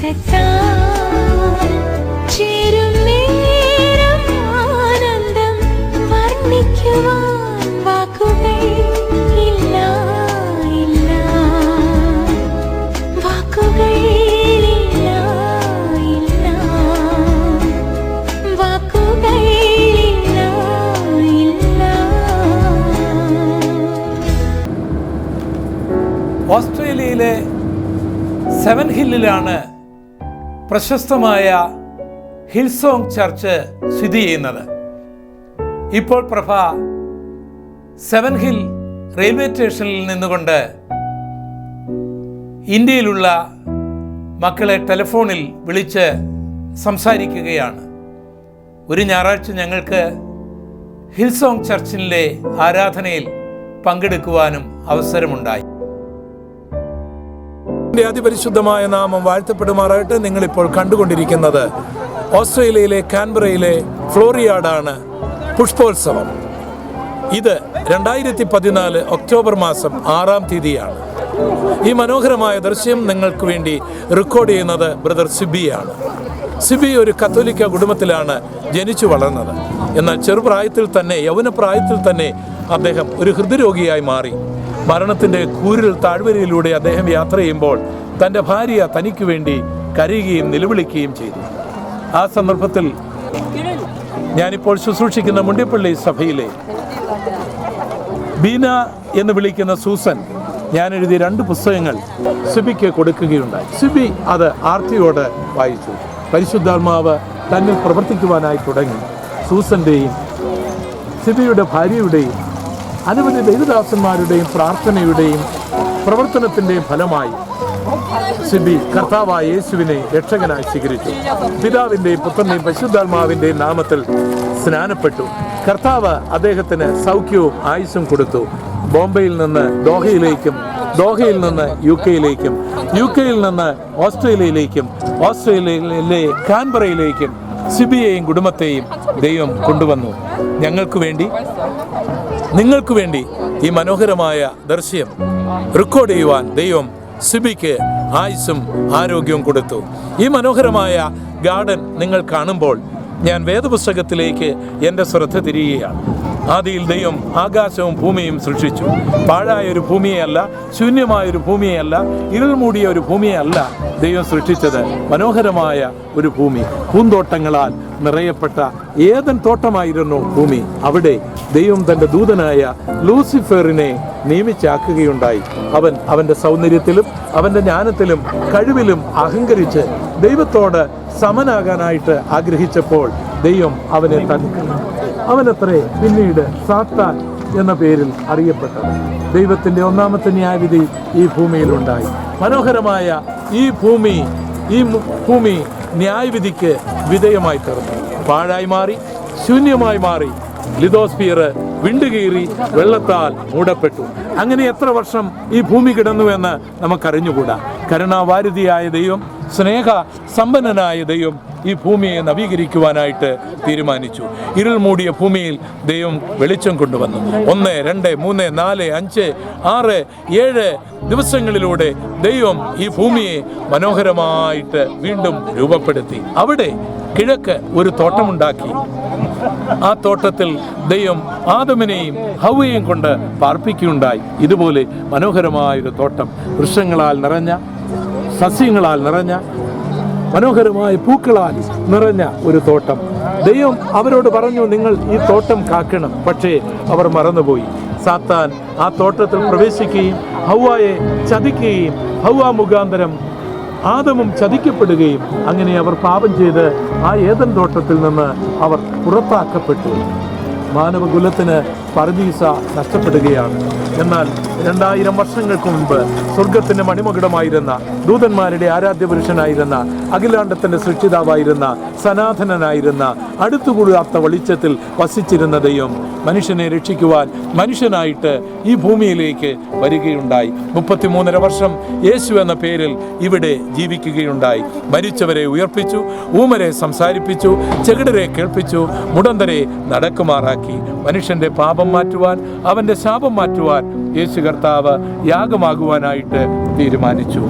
സ്നേഹത്താൽ ചേരും നേരം ആനന്ദം വർണ്ണിക്കുവാൻ വാക്കുകൾ ഇല്ല, ഇല്ല, വാക്കുകൾ ഇല്ല, ഇല്ല, വാക്കുകൾ ഇല്ല, ഇല്ല. ഓസ്ട്രേലിയയിലെ സെവൻ ഹില്ലിലാണ് പ്രശസ്തമായ ഹിൽസോങ് ചർച്ച് സ്ഥിതി ചെയ്യുന്നത്. ഇപ്പോൾ പ്രഭ സെവൻ ഹിൽ റെയിൽവേ സ്റ്റേഷനിൽ നിന്നുകൊണ്ട് ഇന്ത്യയിലുള്ള മക്കളെ ടെലിഫോണിൽ വിളിച്ച് സംസാരിക്കുകയാണ്. ഒരു ഞായറാഴ്ച ഞങ്ങൾക്ക് ഹിൽസോങ് ചർച്ചിലെ ആരാധനയിൽ പങ്കെടുക്കുവാനും അവസരമുണ്ടായി. അതിപരിശുദ്ധമായ നാമം വാഴ്ത്തപ്പെടുമാറാകട്ടെ. നിങ്ങളിപ്പോൾ കണ്ടുകൊണ്ടിരിക്കുന്നത് ഓസ്ട്രേലിയയിലെ കാൻബറയിലെ ഫ്ലോറിയാഡാണ് പുഷ്പോത്സവം. ഇത് 2014 ഒക്ടോബർ മാസം 6-ാം തീയതിയാണ്. ഈ മനോഹരമായ ദൃശ്യം നിങ്ങൾക്ക് വേണ്ടി റെക്കോർഡ് ചെയ്യുന്നത് ബ്രദർ സിബിയാണ്. സിബി ഒരു കത്തോലിക്ക കുടുംബത്തിലാണ് ജനിച്ചു വളർന്നത്. എന്നാൽ ചെറുപ്രായത്തിൽ തന്നെ, യൗവനപ്രായത്തിൽ തന്നെ അദ്ദേഹം ഒരു ഹൃദ്രോഗിയായി മാറി. മരണത്തിൻ്റെ കൂരിൽ താഴ്വരയിലൂടെ അദ്ദേഹം യാത്ര ചെയ്യുമ്പോൾ തൻ്റെ ഭാര്യ തനിക്ക് വേണ്ടി കരയുകയും നിലവിളിക്കുകയും ചെയ്തു. ആ സന്ദർഭത്തിൽ ഞാനിപ്പോൾ ശുശ്രൂഷിക്കുന്ന മുണ്ടിപ്പള്ളി സഭയിലെ ബീന എന്ന് വിളിക്കുന്ന സൂസൻ ഞാൻ എഴുതിയ 2 പുസ്തകങ്ങൾ സിബിക്ക് കൊടുക്കുകയുണ്ടായി. സിബി അത് ആർത്തിയോട് വായിച്ചു. പരിശുദ്ധാത്മാവ് തന്നിൽ പ്രവർത്തിക്കുവാനായി തുടങ്ങി. സൂസൻ്റെയും സിബിയുടെ ഭാര്യയുടെയും അനവധി ദൈവദാസന്മാരുടെയും പ്രാർത്ഥനയുടെയും പ്രവർത്തനത്തിൻ്റെയും ഫലമായി സിബി കർത്താവായ യേശുവിനെ രക്ഷകനായി സ്വീകരിച്ചു. പിതാവിൻ്റെയും പുത്രൻ്റെയും പരിശുദ്ധാത്മാവിൻ്റെയും നാമത്തിൽ സ്നാനപ്പെട്ടു. കർത്താവ് അദ്ദേഹത്തിന് സൗഖ്യവും ആയുസ്സും കൊടുത്തു. ബോംബെയിൽ നിന്ന് ദോഹയിലേക്കും, ദോഹയിൽ നിന്ന് UK-യിലേക്കും, UK-യിൽ നിന്ന് ഓസ്ട്രേലിയയിലേക്കും, ഓസ്ട്രേലിയയിലെ കാൻബറയിലേക്കും സിബിയെയും കുടുംബത്തെയും ദൈവം കൊണ്ടുവന്നു. ഞങ്ങൾക്ക് വേണ്ടി, നിങ്ങൾക്ക് വേണ്ടി ഈ മനോഹരമായ ദൃശ്യം റെക്കോർഡ് ചെയ്യുവാൻ ദൈവം സിബിക്ക് ആയുസ്സും ആരോഗ്യവും കൊടുത്തു. ഈ മനോഹരമായ ഗാർഡൻ നിങ്ങൾ കാണുമ്പോൾ ഞാൻ വേദപുസ്തകത്തിലേക്ക് എൻ്റെ ശ്രദ്ധ തിരിയുകയാണ്. ആദിയിൽ ദൈവം ആകാശവും ഭൂമിയും സൃഷ്ടിച്ചു. പാഴായൊരു ഭൂമിയെയല്ല, ശൂന്യമായൊരു ഭൂമിയെയല്ല, ഇരുൾ മൂടിയ ഒരു ഭൂമിയെയല്ല ദൈവം സൃഷ്ടിച്ചത്. മനോഹരമായ ഒരു ഭൂമി, പൂന്തോട്ടങ്ങളാൽ നിറയപ്പെട്ട ഏദൻ തോട്ടമായിരുന്നു ഭൂമി. അവിടെ ദൈവം തൻ്റെ ദൂതനായ ലൂസിഫറിനെ നിയമിച്ചാക്കുകയുണ്ടായി. അവൻ അവൻ്റെ സൗന്ദര്യത്തിലും അവൻ്റെ ജ്ഞാനത്തിലും കഴിവിലും അഹങ്കരിച്ച് ദൈവത്തോട് സമനാകാനായിട്ട് ആഗ്രഹിച്ചപ്പോൾ ദൈവം അവനെ തടുത്തു. അവനത്രേ പിന്നീട് സാത്താൻ എന്ന പേരിൽ അറിയപ്പെട്ടത്. ദൈവത്തിൻ്റെ 1ാമത്തെ ന്യായവിധി ഈ ഭൂമിയിലുണ്ടായി. മനോഹരമായ ഈ ഭൂമി ന്യായവിധിക്ക് വിധേയമായി തീർന്നു. പാഴായി മാറി, ശൂന്യമായി മാറി. ലിതോസ്ഫിയർ വിണ്ടുകീറി വെള്ളത്താൽ മൂടപ്പെട്ടു. അങ്ങനെ എത്ര വർഷം ഈ ഭൂമി കിടന്നുവെന്ന് നമുക്കറിഞ്ഞുകൂടാ. കരുണാവാരിധിയായ ദൈവം, സ്നേഹ സമ്പന്നനായ ദൈവം ഈ ഭൂമിയെ നവീകരിക്കുവാനായിട്ട് തീരുമാനിച്ചു. ഇരുൾ മൂടിയ ഭൂമിയിൽ ദൈവം വെളിച്ചം കൊണ്ടുവന്നു. 1, 2, 3, 4, 5, 6, 7 ദിവസങ്ങളിലൂടെ ദൈവം ഈ ഭൂമിയെ മനോഹരമായിട്ട് വീണ്ടും രൂപപ്പെടുത്തി. അവിടെ കിഴക്ക് ഒരു തോട്ടമുണ്ടാക്കി. ആ തോട്ടത്തിൽ ദൈവം ആദമിനെയും ഹവ്വയെയും കൊണ്ട് പാർപ്പിക്കുകയുണ്ടായി. ഇതുപോലെ മനോഹരമായൊരു തോട്ടം, വൃക്ഷങ്ങളാൽ നിറഞ്ഞ, സസ്യങ്ങളാൽ നിറഞ്ഞ, മനോഹരമായ പൂക്കളാൽ നിറഞ്ഞ ഒരു തോട്ടം. ദൈവം അവരോട് പറഞ്ഞു, നിങ്ങൾ ഈ തോട്ടം കാക്കണം. പക്ഷേ അവർ മറന്നുപോയി. സാത്താൻ ആ തോട്ടത്തിൽ പ്രവേശിക്കുകയും ഹവ്വയെ ചതിക്കുകയും ഹവ്വ മുഖാന്തരം ആദമും ചതിക്കപ്പെടുകയും അങ്ങനെ അവർ പാപം ചെയ്ത് ആ ഏദൻ തോട്ടത്തിൽ നിന്ന് അവർ പുറത്താക്കപ്പെട്ടു. മാനവകുലത്തിന് പറുദീസ നഷ്ടപ്പെടുകയാണ്. എന്നാൽ 2000 വർഷങ്ങൾക്ക് മുൻപ് സ്വർഗത്തിന്റെ മണിമകുടമായിരുന്ന, ദൂതന്മാരുടെ ആരാധ്യ പുരുഷനായിരുന്ന, അഖിലാണ്ടത്തിന്റെ സൃഷ്ടിതാവായിരുന്ന, സനാതനനായിരുന്ന, അടുത്തുകൂടാത്ത വെളിച്ചത്തിൽ വസിച്ചിരുന്ന ദൈവം മനുഷ്യനെ രക്ഷിക്കുവാൻ മനുഷ്യനായിട്ട് ഈ ഭൂമിയിലേക്ക് വരികയുണ്ടായി. 33.5 വർഷം യേശു എന്ന പേരിൽ ഇവിടെ ജീവിക്കുകയുണ്ടായി. മരിച്ചവരെ ഉയർപ്പിച്ചു, ഊമരെ സംസാരിപ്പിച്ചു, ചെകിടരെ കേൾപ്പിച്ചു, മുടന്തരെ നടക്കുമാറാക്കി. മനുഷ്യന്റെ പാപം മാറ്റുവാൻ, അവന്റെ ശാപം മാറ്റുവാൻ യേശു കർത്താവ് യാഗമാകുവാനായിട്ട് തീരുമാനിച്ചു.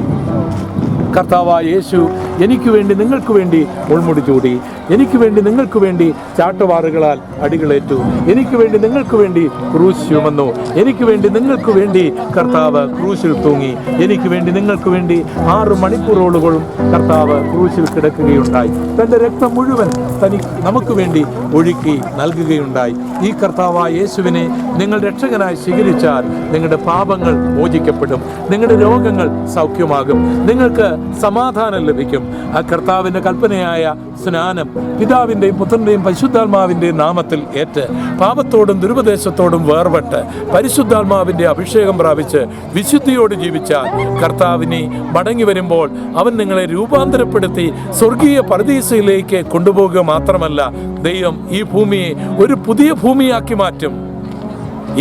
കർത്താവായ യേശു എനിക്ക് വേണ്ടി നിങ്ങൾക്ക് വേണ്ടി മുൾമുടി ചൂടി, എനിക്ക് വേണ്ടി നിങ്ങൾക്ക് വേണ്ടി ചാട്ടവാറുകളാൽ അടികളേറ്റു, എനിക്ക് വേണ്ടി നിങ്ങൾക്ക് വേണ്ടി ക്രൂശ് ചുമന്നു, എനിക്ക് വേണ്ടി നിങ്ങൾക്ക് വേണ്ടി കർത്താവ് ക്രൂശിൽ തൂങ്ങി, എനിക്ക് വേണ്ടി നിങ്ങൾക്ക് വേണ്ടി 6 മണിക്കൂറുകളോളം കർത്താവ് ക്രൂശിൽ കിടക്കുകയുണ്ടായി. തൻ്റെ രക്തം മുഴുവൻ നമുക്ക് വേണ്ടി ഒഴുക്കി നൽകുകയുണ്ടായി. ഈ കർത്താവായ യേശുവിനെ നിങ്ങൾ രക്ഷകനായി സ്വീകരിച്ചാൽ നിങ്ങളുടെ പാപങ്ങൾ മോചിക്കപ്പെടും, നിങ്ങളുടെ രോഗങ്ങൾ സൗഖ്യമാകും, നിങ്ങൾക്ക് സമാധാനം ലഭിക്കും. ആ കർത്താവിൻ്റെ കൽപ്പനയായ സ്നാനം പിതാവിൻ്റെയും പുത്രൻ്റെയും പരിശുദ്ധാത്മാവിൻ്റെയും നാമത്തിൽ ഏറ്റ് പാപത്തോടും ദുരുപദേശത്തോടും വേർപെട്ട് പരിശുദ്ധാത്മാവിൻ്റെ അഭിഷേകം പ്രാപിച്ച് വിശുദ്ധിയോട് ജീവിച്ചാൽ കർത്താവിനെ മടങ്ങി വരുമ്പോൾ അവൻ നിങ്ങളെ രൂപാന്തരപ്പെടുത്തി സ്വർഗീയ പരദീസയിലേക്ക് കൊണ്ടുപോകുക മാത്രമല്ല, ദൈവം ഈ ഭൂമിയെ ഒരു പുതിയ ഭൂമിയാക്കി മാറ്റും.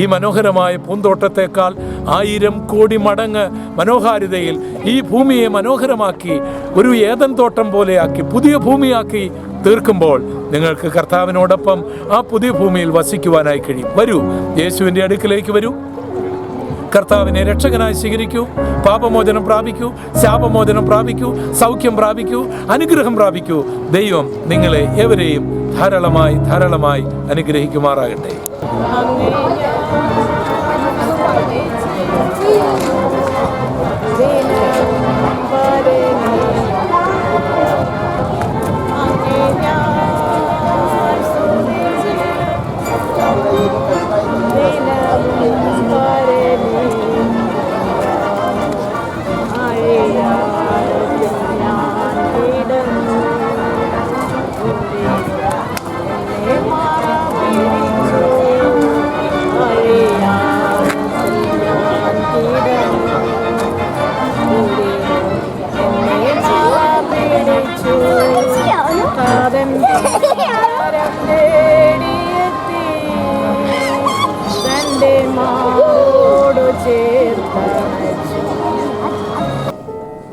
ഈ മനോഹരമായ പൂന്തോട്ടത്തേക്കാൾ 1000 കോടി മടങ്ങ് മനോഹാരിതയിൽ ഈ ഭൂമിയെ മനോഹരമാക്കി ഒരു ഏദൻ തോട്ടം പോലെയാക്കി പുതിയ ഭൂമിയാക്കി തീർക്കുമ്പോൾ നിങ്ങൾക്ക് കർത്താവിനോടൊപ്പം ആ പുതിയ ഭൂമിയിൽ വസിക്കുവാനായി കഴിയും. വരൂ, യേശുവിൻ്റെ അടുക്കിലേക്ക് വരൂ, കർത്താവിനെ രക്ഷകനായി സ്വീകരിക്കൂ, പാപമോചനം പ്രാപിക്കൂ, ശാപമോചനം പ്രാപിക്കൂ, സൗഖ്യം പ്രാപിക്കൂ, അനുഗ്രഹം പ്രാപിക്കൂ. ദൈവം നിങ്ങളെ ഏവരെയും ധാരാളമായി അനുഗ്രഹിക്കുമാറാകട്ടെ.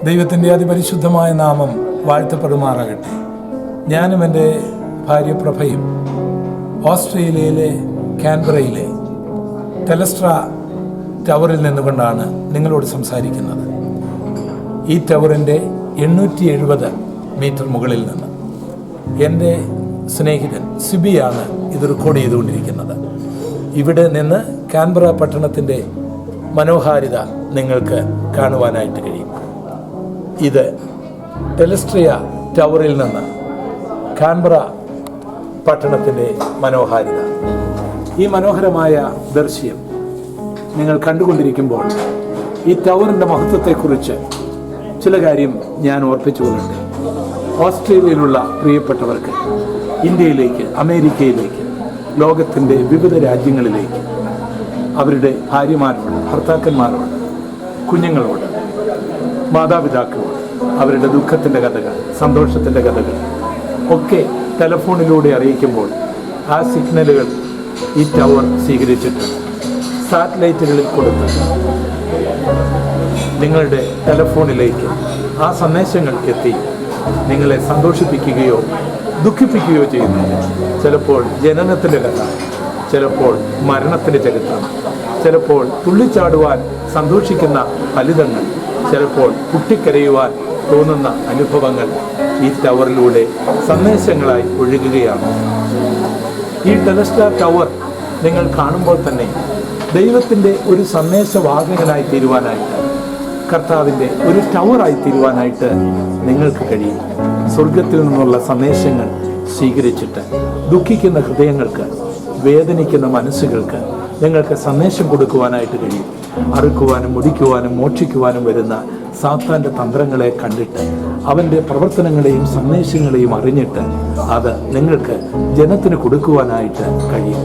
ദൈവത്തിൻ്റെ അതിപരിശുദ്ധമായ നാമം വാഴ്ത്തപ്പെടുമാറാകട്ടെ. ഞാനും എൻ്റെ ഭാര്യ പ്രഭയും ഓസ്ട്രേലിയയിലെ കാൻബറയിലെ ടെലസ്ട്ര ടവറിൽ നിന്നുകൊണ്ടാണ് നിങ്ങളോട് സംസാരിക്കുന്നത്. ഈ ടവറിൻ്റെ 870 മീറ്റർ മുകളിൽ നിന്ന് എൻ്റെ സ്നേഹിതൻ സിബിയാണ് ഇത് റെക്കോർഡ് ചെയ്തുകൊണ്ടിരിക്കുന്നത്. ഇവിടെ നിന്ന് കാൻബറ പട്ടണത്തിൻ്റെ മനോഹാരിത നിങ്ങൾക്ക് കാണുവാനായിട്ട് കഴിയും. ഇത് ടെലസ്ട്രിയ ടവറിൽ നിന്ന് കാൻബറ പട്ടണത്തിൻ്റെ മനോഹാരിത. ഈ മനോഹരമായ ദൃശ്യം നിങ്ങൾ കണ്ടുകൊണ്ടിരിക്കുമ്പോൾ ഈ ടവറിൻ്റെ മഹത്വത്തെക്കുറിച്ച് ചില കാര്യം ഞാൻ ഓർപ്പിച്ചുകൊള്ളട്ടെ. ഓസ്ട്രേലിയയിലുള്ള പ്രിയപ്പെട്ടവർക്ക് ഇന്ത്യയിലേക്ക്, അമേരിക്കയിലേക്ക്, ലോകത്തിൻ്റെ വിവിധ രാജ്യങ്ങളിലേക്ക് അവരുടെ ഭാര്യമാരോട്, ഭർത്താക്കന്മാരോട്, കുഞ്ഞുങ്ങളോട്, മാതാപിതാക്കളോട് അവരുടെ ദുഃഖത്തിൻ്റെ കഥകൾ, സന്തോഷത്തിൻ്റെ കഥകൾ ഒക്കെ ടെലഫോണിലൂടെ അറിയിക്കുമ്പോൾ ആ സിഗ്നലുകൾ ഈ ടവർ സ്വീകരിച്ചിട്ട് സാറ്റലൈറ്റുകളിൽ കൊടുത്ത് നിങ്ങളുടെ ടെലഫോണിലേക്ക് ആ സന്ദേശങ്ങൾ എത്തി നിങ്ങളെ സന്തോഷിപ്പിക്കുകയോ ദുഃഖിപ്പിക്കുകയോ ചെയ്യുന്നു. ചിലപ്പോൾ ജനനത്തിൻ്റെ കഥ, ചിലപ്പോൾ മരണത്തിൻ്റെ ചരിത്രം, ചിലപ്പോൾ തുള്ളിച്ചാടുവാൻ സന്തോഷിക്കുന്ന ഫലിതങ്ങൾ, ചിലപ്പോൾ പൊട്ടിക്കരയുവാൻ തോന്നുന്ന അനുഭവങ്ങൾ ഈ ടവറിലൂടെ സന്ദേശങ്ങളായി ഒഴുകുകയാണ്. ഈ ടെലസ്റ്റാർ ടവർ നിങ്ങൾ കാണുമ്പോൾ തന്നെ ദൈവത്തിൻ്റെ ഒരു സന്ദേശവാഹകനായി തീരുവാനായിട്ട്, കർത്താവിൻ്റെ ഒരു ടവറായി തീരുവാനായിട്ട് നിങ്ങൾക്ക് കഴിയും. സ്വർഗത്തിൽ നിന്നുള്ള സന്ദേശങ്ങൾ സ്വീകരിച്ചിട്ട് ദുഃഖിക്കുന്ന ഹൃദയങ്ങൾക്ക്, വേദനിക്കുന്ന മനസ്സുകൾക്ക് നിങ്ങൾക്ക് സന്ദേശം കൊടുക്കുവാനായിട്ട് കഴിയും. അറുക്കുവാനും മുടിക്കുവാനും മോക്ഷിക്കുവാനും വരുന്ന സാത്താൻ്റെ തന്ത്രങ്ങളെ കണ്ടിട്ട് അവൻ്റെ പ്രവർത്തനങ്ങളെയും സന്ദേശങ്ങളെയും അറിഞ്ഞിട്ട് അത് നിങ്ങൾക്ക് ജനത്തിന് കൊടുക്കുവാനായിട്ട് കഴിയും.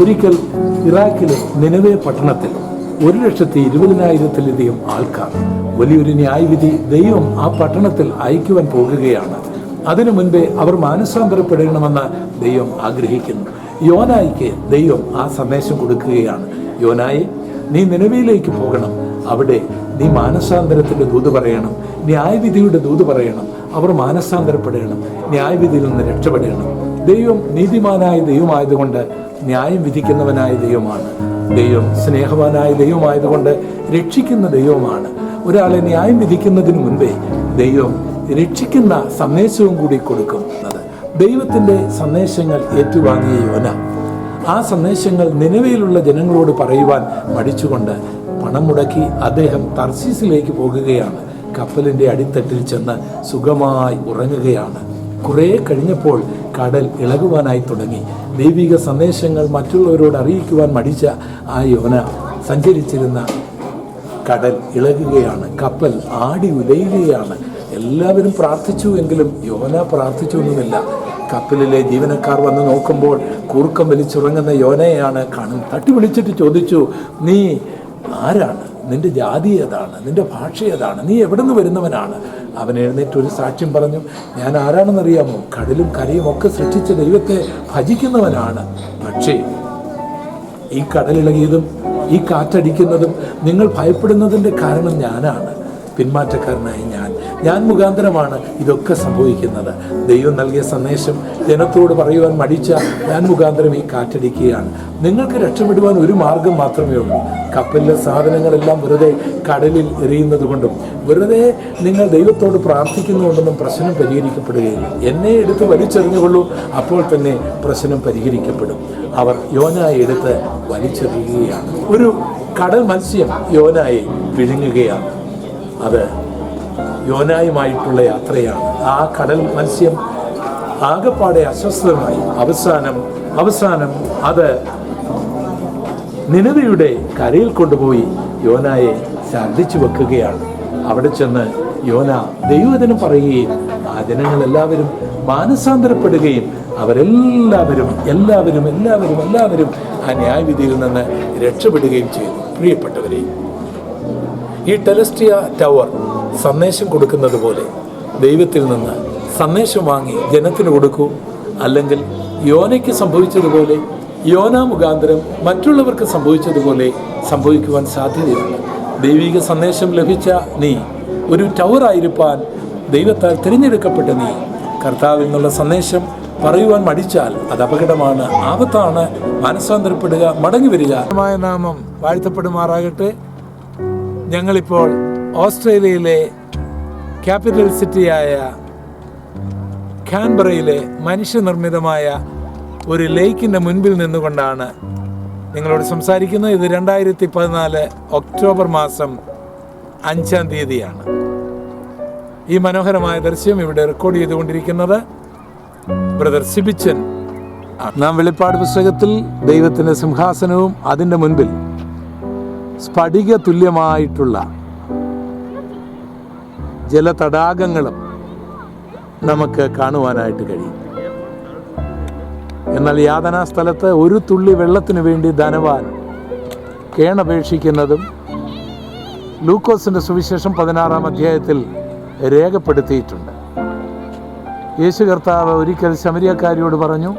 ഒരിക്കൽ ഇറാഖിലെ നിനവേ പട്ടണത്തിൽ 120,000-ത്തിലധികം ആൾക്കാർ, വലിയൊരു ന്യായവിധി ദൈവം ആ പട്ടണത്തിൽ അയക്കുവാൻ പോകുകയാണ്. അതിനു മുൻപേ അവർ മാനസാന്തരപ്പെടണമെന്ന് ദൈവം ആഗ്രഹിക്കുന്നു. യോനായിക്ക് ദൈവം ആ സന്ദേശം കൊടുക്കുകയാണ്. യോനായെ, നീ നിനവയിലേക്ക് പോകണം, അവിടെ നീ മാനസാന്തരത്തിൻ്റെ ദൂത് പറയണം, ന്യായവിധിയുടെ ദൂത് പറയണം. അവർ മാനസാന്തരപ്പെടണം, ന്യായവിധിയിൽ നിന്ന് രക്ഷപ്പെടണം. ദൈവം നീതിമാനായ ദൈവമായതുകൊണ്ട് ന്യായം വിധിക്കുന്നവനായ ദൈവമാണ്. ദൈവം സ്നേഹവാനായ ദൈവമായതുകൊണ്ട് രക്ഷിക്കുന്ന ദൈവമാണ്. ഒരാളെ ന്യായം വിധിക്കുന്നതിന് മുൻപേ ദൈവം രക്ഷിക്കുന്ന സന്ദേശവും കൂടി കൊടുക്കുന്നത്. ദൈവത്തിൻ്റെ സന്ദേശങ്ങൾ ഏറ്റുവാങ്ങിയ യോന ആ സന്ദേശങ്ങൾ നിനവയിലുള്ള ജനങ്ങളോട് പറയുവാൻ മടിച്ചുകൊണ്ട് പണം മുടക്കി അദ്ദേഹം തർശീസിലേക്ക് പോകുകയാണ്. കപ്പലിൻ്റെ അടിത്തട്ടിൽ ചെന്ന് സുഖമായി ഉറങ്ങുകയാണ്. കുറേ കഴിഞ്ഞപ്പോൾ കടൽ ഇളകുവാനായി തുടങ്ങി. ദൈവിക സന്ദേശങ്ങൾ മറ്റുള്ളവരോട് അറിയിക്കുവാൻ മടിച്ച ആ യോന സഞ്ചരിച്ചിരുന്ന കടൽ ഇളകുകയാണ്. കപ്പൽ ആടി ഉലയുകയാണ്. എല്ലാവരും പ്രാർത്ഥിച്ചു എങ്കിലും യോന പ്രാർത്ഥിച്ചൊന്നുമില്ല. കപ്പലിലെ ജീവനക്കാർ വന്ന് നോക്കുമ്പോൾ കൂർക്കം വലിച്ചുറങ്ങുന്ന യോനയാണ് കാണുന്നത്. തട്ടി വിളിച്ചിട്ട് ചോദിച്ചു, നീ ആരാണ്? നിന്റെ ജാതി ഏതാണ്? നിന്റെ ഭാഷ ഏതാണ്? നീ എവിടെ നിന്ന് വരുന്നവനാണ്? അവൻ എഴുന്നേറ്റ് ഒരു സാക്ഷ്യം പറഞ്ഞു, ഞാൻ ആരാണെന്നറിയാമോ? കടലും കരയും ഒക്കെ സൃഷ്ടിച്ച ദൈവത്തെ ഭജിക്കുന്നവനാണ്. പക്ഷേ ഈ കടലിളകിയതും ഈ കാറ്റടിക്കുന്നതും നിങ്ങൾ ഭയപ്പെടുന്നതിൻ്റെ കാരണം ഞാനാണ്. പിന്മാറ്റക്കാരനായ ഞാൻ മുഖാന്തരമാണ് ഇതൊക്കെ സംഭവിക്കുന്നത്. ദൈവം നൽകിയ സന്ദേശം ജനത്തോട് പറയുവാൻ മടിച്ച ഞാൻ മുഖാന്തരം ഈ കാറ്റടിക്കുകയാണ്. നിങ്ങൾക്ക് രക്ഷപ്പെടുവാൻ ഒരു മാർഗം മാത്രമേ ഉള്ളൂ. കപ്പലിലെ സാധനങ്ങളെല്ലാം വെറുതെ കടലിൽ എറിയുന്നത് കൊണ്ടും വെറുതെ നിങ്ങൾ ദൈവത്തോട് പ്രാർത്ഥിക്കുന്നതുകൊണ്ടൊന്നും പ്രശ്നം പരിഹരിക്കപ്പെടുകയില്ല. എന്നെ എടുത്ത് വലിച്ചെറിഞ്ഞുകൊള്ളൂ, അപ്പോൾ തന്നെ പ്രശ്നം പരിഹരിക്കപ്പെടും. അവർ യോനായെ എടുത്ത് വലിച്ചെറിയുകയാണ്. ഒരു കടൽ മത്സ്യം യോനായെ വിഴുങ്ങുകയാണ്. അത് യോനായുമായിട്ടുള്ള യാത്രയാണ്. ആ കടൽ മത്സ്യം ആകെപ്പാടെ അസ്വസ്ഥമായി. അവസാനം അത് നിനവയുടെ കരയിൽ കൊണ്ടുപോയി യോനായെ ഛർദ്ദിച്ചു വെക്കുകയാണ്. അവിടെ ചെന്ന് യോന ദൈവവചനം പറയുകയും ആ ജനങ്ങളെല്ലാവരും മാനസാന്തരപ്പെടുകയും അവരെല്ലാവരും ആ ന്യായവിധിയിൽ നിന്ന് രക്ഷപ്പെടുകയും ചെയ്തു. പ്രിയപ്പെട്ടവരെ, ഈ ടെലസ്റ്റിയ ടവർ സന്ദേശം കൊടുക്കുന്നത് പോലെ ദൈവത്തിൽ നിന്ന് സന്ദേശം വാങ്ങി ജനത്തിന് കൊടുക്കൂ. അല്ലെങ്കിൽ യോനയ്ക്ക് സംഭവിച്ചതുപോലെ, യോന മുഖാന്തരം മറ്റുള്ളവർക്ക് സംഭവിച്ചതുപോലെ സംഭവിക്കുവാൻ സാധ്യതയുണ്ട്. ദൈവിക സന്ദേശം ലഭിച്ച നീ, ഒരു ടവറായിരിക്കാൻ ദൈവത്താൽ തിരഞ്ഞെടുക്കപ്പെട്ട നീ, കർത്താവിൽ നിന്നുള്ള സന്ദേശം പറയുവാൻ മടിച്ചാൽ അത് അപകടമാണ്, ആപത്താണ്. മാനസാന്തരപ്പെടുക, മടങ്ങി വരിക. നാമം വാഴ്ത്തപ്പെടുമാറാകട്ടെ. ഞങ്ങളിപ്പോൾ ഓസ്ട്രേലിയയിലെ ക്യാപിറ്റൽ സിറ്റിയായ കാൻബറയിലെ മനുഷ്യനിർമ്മിതമായ ഒരു ലേക്കിൻ്റെ മുൻപിൽ നിന്നുകൊണ്ടാണ് നിങ്ങളോട് സംസാരിക്കുന്നത്. ഇത് 2014 ഒക്ടോബർ മാസം 5-ാം തീയതിയാണ്. ഈ മനോഹരമായ ദൃശ്യം ഇവിടെ റെക്കോർഡ് ചെയ്തുകൊണ്ടിരിക്കുന്നത് ബ്രദർ സിബിച്ചൻ. നാം വെളിപ്പാട് പുസ്തകത്തിൽ ദൈവത്തിൻ്റെ സിംഹാസനവും അതിൻ്റെ മുൻപിൽ സ്ഫടിക തുല്യമായിട്ടുള്ള ജലതടാകങ്ങളും നമുക്ക് കാണുവാനായിട്ട് കഴിയും. എന്നാൽ യാതനാ സ്ഥലത്ത് ഒരു തുള്ളി വെള്ളത്തിന് വേണ്ടി ധനവാൻ കേണപേക്ഷിക്കുന്നതും ലൂക്കോസിൻ്റെ സുവിശേഷം 16-ാം അധ്യായത്തിൽ രേഖപ്പെടുത്തിയിട്ടുണ്ട്. യേശു കർത്താവ് ഒരിക്കൽ ശമരിയക്കാരിയോട് പറഞ്ഞു,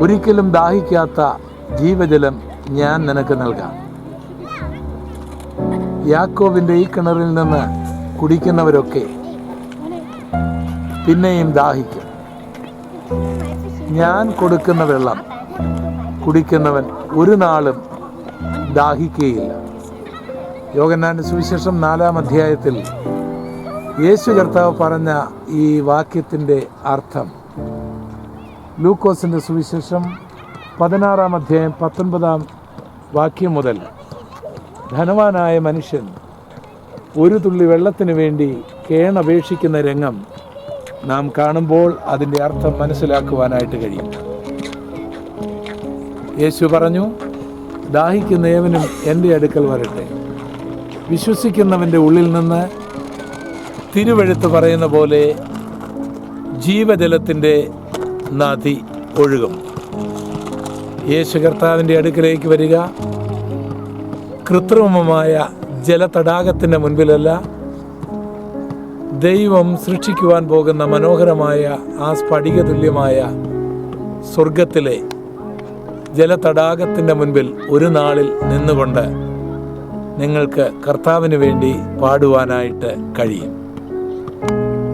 ഒരിക്കലും ദാഹിക്കാത്ത ജീവജലം ഞാൻ നിനക്ക് നൽകാം. യാക്കോബിൻ്റെ ഈ കിണറിൽ നിന്ന് കുടിക്കുന്നവരൊക്കെ പിന്നെയും ദാഹിക്കും. ഞാൻ കൊടുക്കുന്ന വെള്ളം കുടിക്കുന്നവൻ ഒരു നാളും ദാഹിക്കുകയില്ല. യോഹന്നാന്റെ സുവിശേഷം 4-ാം അധ്യായത്തിൽ യേശു കർത്താവ് പറഞ്ഞ ഈ വാക്യത്തിൻ്റെ അർത്ഥം ലൂക്കോസിൻ്റെ സുവിശേഷം 16-ാം അധ്യായം 19-ാം വാക്യം മുതൽ ധനവാനായ മനുഷ്യൻ ഒരു തുള്ളി വെള്ളത്തിന് വേണ്ടി കേണപേക്ഷിക്കുന്ന രംഗം നാം കാണുമ്പോൾ അതിൻ്റെ അർത്ഥം മനസ്സിലാക്കുവാനായിട്ട് കഴിയും. യേശു പറഞ്ഞു, ദാഹിക്കുന്ന ഏവനും എൻ്റെ അടുക്കൽ വരട്ടെ. വിശ്വസിക്കുന്നവൻ്റെ ഉള്ളിൽ നിന്ന് തിരുവെഴുത്ത് പറയുന്ന പോലെ ജീവജലത്തിൻ്റെ നദി ഒഴുകും. യേശു കർത്താവിൻ്റെ അടുക്കലേക്ക് വരിക. കൃത്രിമമായ ജലതടാകത്തിൻ്റെ മുൻപിലല്ല, ദൈവം സൃഷ്ടിക്കുവാൻ പോകുന്ന മനോഹരമായ ആ സ്ഫടിക തുല്യമായ സ്വർഗത്തിലെ ജലതടാകത്തിൻ്റെ മുൻപിൽ ഒരു നാളിൽ നിന്നുകൊണ്ട് നിങ്ങൾക്ക് കർത്താവിന് വേണ്ടി പാടുവാനായിട്ട് കഴിയും.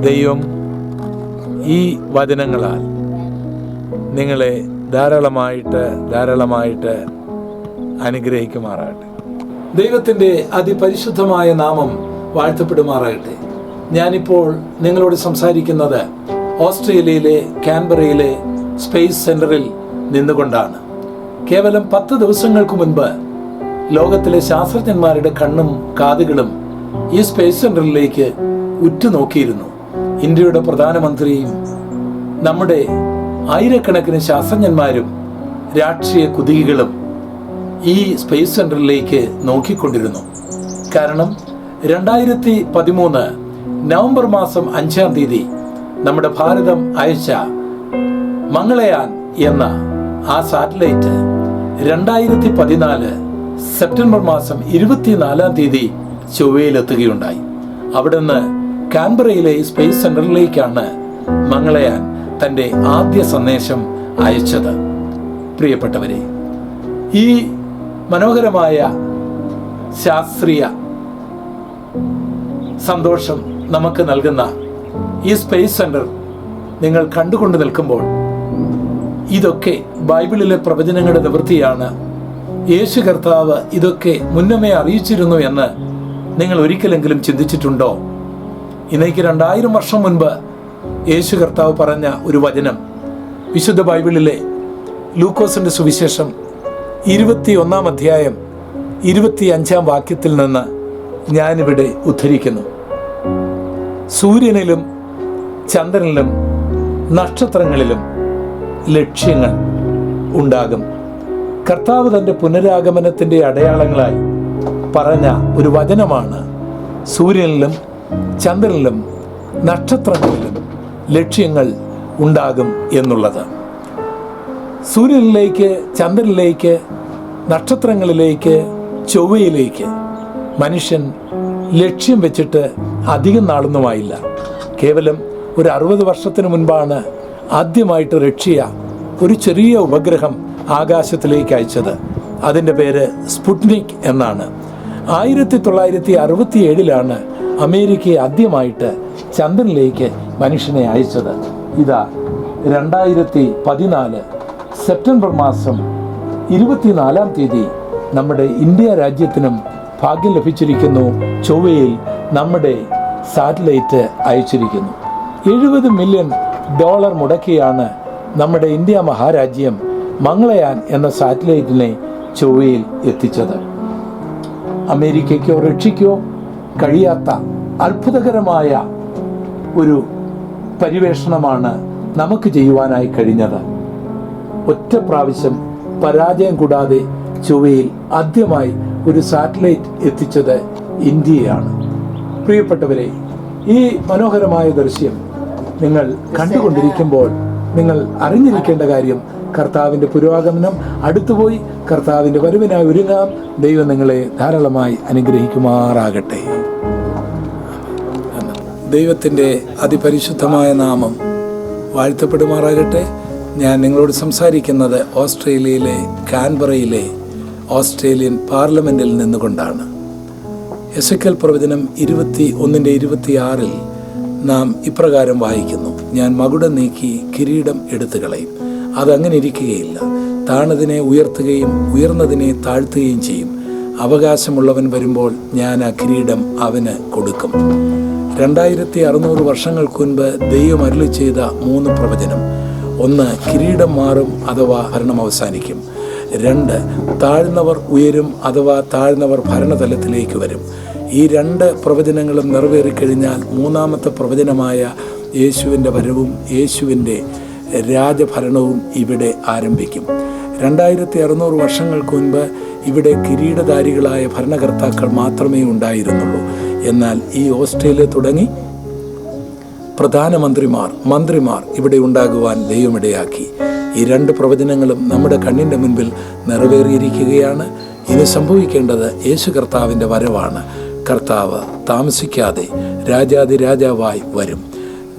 ദൈവം ഈ വചനങ്ങളാൽ നിങ്ങളെ ധാരാളമായിട്ട് അനുഗ്രഹിക്കുമാറാകട്ടെ. ദൈവത്തിൻ്റെ അതിപരിശുദ്ധമായ നാമം വാഴ്ത്തപ്പെടുമാറാകട്ടെ. ഞാനിപ്പോൾ നിങ്ങളോട് സംസാരിക്കുന്നത് ഓസ്ട്രേലിയയിലെ കാൻബറയിലെ സ്പേസ് സെന്ററിൽ നിന്നുകൊണ്ടാണ്. കേവലം 10 ദിവസങ്ങൾക്ക് മുൻപ് ലോകത്തിലെ ശാസ്ത്രജ്ഞന്മാരുടെ കണ്ണും കാതുകളും ഈ സ്പേസ് സെന്ററിലേക്ക് ഉറ്റുനോക്കിയിരുന്നു. ഇന്ത്യയുടെ പ്രധാനമന്ത്രിയും നമ്മുടെ ആയിരക്കണക്കിന് ശാസ്ത്രജ്ഞന്മാരും രാഷ്ട്രീയ കുതികികളും ഈ സ്പേസ് സെന്ററിലേക്ക് നോക്കിക്കൊണ്ടിരുന്നു. കാരണം 2013 നവംബർ മാസം 5-ാം തീയതി നമ്മുടെ ഭാരതം അയച്ച മംഗളയാൻ എന്ന ആ സാറ്റലൈറ്റ് 2014 സെപ്റ്റംബർ മാസം 24-ാം തീയതി ചൊവ്വയിലെത്തുകയുണ്ടായി. അവിടുന്ന് കാൻബറയിലെ സ്പേസ് സെന്ററിലേക്കാണ് മംഗളയാൻ തൻ്റെ ആദ്യ സന്ദേശം അയച്ചത്. പ്രിയപ്പെട്ടവരെ, ഈ മനോഹരമായ ശാസ്ത്രീയ സന്തോഷം നമുക്ക് നൽകുന്ന ഈ സ്പേസ് സെന്റർ നിങ്ങൾ കണ്ടുകൊണ്ട് നിൽക്കുമ്പോൾ ഇതൊക്കെ ബൈബിളിലെ പ്രവചനങ്ങളുടെ നിവൃത്തിയാണ്. യേശു കർത്താവ് ഇതൊക്കെ മുന്നമേ അറിയിച്ചിരുന്നു എന്ന് നിങ്ങൾ ഒരിക്കലെങ്കിലും ചിന്തിച്ചിട്ടുണ്ടോ? ഇന്നേക്ക് 2000 വർഷം മുൻപ് യേശു കർത്താവ് പറഞ്ഞ ഒരു വചനം വിശുദ്ധ ബൈബിളിലെ ലൂക്കോസിന്റെ സുവിശേഷം 21-ാം അധ്യായം 25-ാം വാക്യത്തിൽ നിന്ന് ഞാനിവിടെ ഉദ്ധരിക്കുന്നു. സൂര്യനിലും ചന്ദ്രനിലും നക്ഷത്രങ്ങളിലും ലക്ഷ്യങ്ങൾ ഉണ്ടാകും. കർത്താവ് തൻ്റെ പുനരാഗമനത്തിൻ്റെ അടയാളങ്ങളായി പറഞ്ഞ ഒരു വചനമാണ് സൂര്യനിലും ചന്ദ്രനിലും നക്ഷത്രങ്ങളിലും ലക്ഷ്യങ്ങൾ ഉണ്ടാകും എന്നുള്ളത്. സൂര്യനിലേക്ക്, ചന്ദ്രനിലേക്ക്, നക്ഷത്രങ്ങളിലേക്ക്, ചൊവ്വയിലേക്ക് മനുഷ്യൻ ലക്ഷ്യം വെച്ചിട്ട് അധികം നാളൊന്നുമായില്ല. കേവലം ഒരു 60 വർഷത്തിന് മുൻപാണ് ആദ്യമായിട്ട് റഷ്യ ഒരു ചെറിയ ഉപഗ്രഹം ആകാശത്തിലേക്ക് അയച്ചത്. അതിൻ്റെ പേര് സ്പുട്നിക് എന്നാണ്. 1967 അമേരിക്ക ആദ്യമായിട്ട് ചന്ദ്രനിലേക്ക് മനുഷ്യനെ അയച്ചത്. ഇതാ 2014 സെപ്റ്റംബർ മാസം 24-ാം തീയതി നമ്മുടെ ഇന്ത്യ രാജ്യത്തിനും ഭാഗ്യം ലഭിച്ചിരിക്കുന്നു. ചൊവ്വയിൽ നമ്മുടെ സാറ്റലൈറ്റ് അയച്ചിരിക്കുന്നു. $70 മില്യൺ മുടക്കിയാണ് നമ്മുടെ ഇന്ത്യ മഹാരാജ്യം മംഗളയാൻ എന്ന സാറ്റലൈറ്റിനെ ചൊവ്വയിൽ എത്തിച്ചത്. അമേരിക്കയ്ക്കോ റഷ്യയ്ക്കോ കഴിയാത്ത അത്ഭുതകരമായ ഒരു പരിവേഷണമാണ് നമുക്ക് ചെയ്യുവാനായി കഴിഞ്ഞത്. ഒറ്റ പ്രാവശ്യം പരാജയം കൂടാതെ ചൊവ്വയിൽ ആദ്യമായി ഒരു സാറ്റലൈറ്റ് എത്തിച്ചത് ഇന്ത്യയാണ്. പ്രിയപ്പെട്ടവരെ, ഈ മനോഹരമായ ദൃശ്യം നിങ്ങൾ കണ്ടുകൊണ്ടിരിക്കുമ്പോൾ നിങ്ങൾ അറിഞ്ഞിരിക്കേണ്ട കാര്യം, കർത്താവിൻ്റെ പുരോഗമനം അടുത്തുപോയി. കർത്താവിൻ്റെ വരവിനായി ഒരുങ്ങാം. ദൈവം നിങ്ങളെ ധാരാളമായി അനുഗ്രഹിക്കുമാറാകട്ടെ. ദൈവത്തിൻ്റെ അതിപരിശുദ്ധമായ നാമം വാഴ്ത്തപ്പെടുമാറാകട്ടെ. ഞാൻ നിങ്ങളോട് സംസാരിക്കുന്നത് ഓസ്ട്രേലിയയിലെ കാൻബറയിലെ ഓസ്ട്രേലിയൻ പാർലമെൻറ്റിൽ നിന്നുകൊണ്ടാണ്. എസെക്കിയേൽ പ്രവചനം 21:26 നാം ഇപ്രകാരം വായിക്കുന്നു: ഞാൻ മകുടം നീക്കി കിരീടം എടുത്തു കളയും. അതങ്ങനെ ഇരിക്കുകയില്ല. താണതിനെ ഉയർത്തുകയും ഉയർന്നതിനെ താഴ്ത്തുകയും ചെയ്യും. അവകാശമുള്ളവൻ വരുമ്പോൾ ഞാൻ ആ കിരീടം അവന് കൊടുക്കും. 2600 വർഷങ്ങൾക്ക് മുൻപ് ദൈവം അരുളി ചെയ്ത 3 പ്രവചനം: 1, കിരീടം മാറും അഥവാ ഭരണം അവസാനിക്കും. 2, താഴ്ന്നവർ ഉയരും അഥവാ താഴ്ന്നവർ ഭരണതലത്തിലേക്ക് വരും. ഈ 2 പ്രവചനങ്ങളും നിറവേറിക്കഴിഞ്ഞാൽ 3-ാമത്തെ പ്രവചനമായ യേശുവിൻ്റെ വരവും യേശുവിൻ്റെ രാജഭരണവും ഇവിടെ ആരംഭിക്കും. 2600 വർഷങ്ങൾക്ക് മുൻപ് ഇവിടെ കിരീടധാരികളായ ഭരണകർത്താക്കൾ മാത്രമേ ഉണ്ടായിരുന്നുള്ളൂ. എന്നാൽ ഈ ഓസ്ട്രേലിയ തുടങ്ങി പ്രധാനമന്ത്രിമാർ, മന്ത്രിമാർ ഇവിടെ ഉണ്ടാകുവാൻ ദൈവമിടയാക്കി. ഈ 2 പ്രവചനങ്ങളും നമ്മുടെ കണ്ണിൻ്റെ മുൻപിൽ നിറവേറിയിരിക്കുകയാണ്. ഇനി സംഭവിക്കേണ്ടത് യേശു കർത്താവിൻ്റെ വരവാണ്. കർത്താവ് താമസിക്കാതെ രാജാതിരാജാവായി വരും.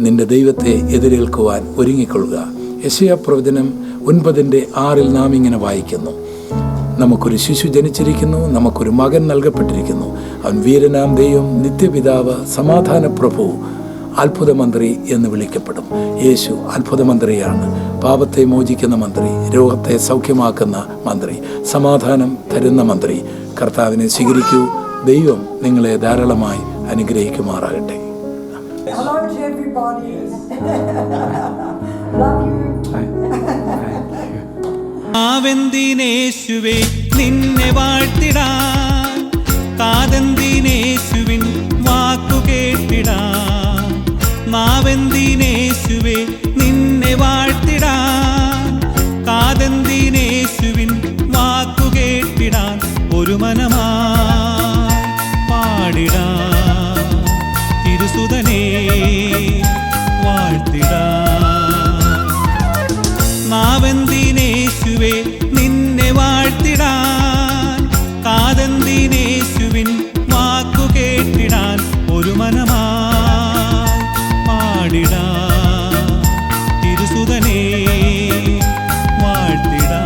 നിന്റെ ദൈവത്തെ എതിരേൽക്കുവാൻ ഒരുങ്ങിക്കൊള്ളുക. യെശയ്യാ പ്രവചനം 9:6 നാം ഇങ്ങനെ വായിക്കുന്നു: നമുക്കൊരു ശിശു ജനിച്ചിരിക്കുന്നു, നമുക്കൊരു മകൻ നൽകപ്പെട്ടിരിക്കുന്നു. അവൻ വീരനാം ദൈവം, നിത്യപിതാവ്, സമാധാന പ്രഭു, അത്ഭുതമന്ത്രി എന്ന് വിളിക്കപ്പെടും. യേശു അത്ഭുതമന്ത്രിയാണ്. പാപത്തെ മോചിക്കുന്ന മന്ത്രി, രോഗത്തെ സൗഖ്യമാക്കുന്ന മന്ത്രി, സമാധാനം തരുന്ന മന്ത്രി. കർത്താവിനെ സ്വീകരിക്കൂ. ദൈവം നിങ്ങളെ ധാരാളമായി അനുഗ്രഹിക്കുമാറാകട്ടെ. Hello to everybody. Love you. മാവെന്തിനേശുവേ നിന്നെ വാഴ്ത്തിടാൻ, കാതെന്തിനേശുവിൻ വാക്കു കേട്ടിടാൻ. മാവെന്തിനേശുവേ നിന്നെ വാഴ്ത്തിടാൻ, കാതെന്തിനേശുവിൻ വാക്കു കേട്ടിടാൻ. ഒരു മനമായി പാടിടാൻ, തിരുസുതനേ വാഴ്ത്തിടാൻ. മാവെന്തിനേശുവേ നിന്നെ വാഴ്ത്തിടാൻ, കാതെന്തിനേശുവിൻ വാക്കു കേട്ടിടാൻ. ഒരു മനമായി പാടിടാൻ, തിരുസുതനേ വാഴ്ത്തിടാൻ.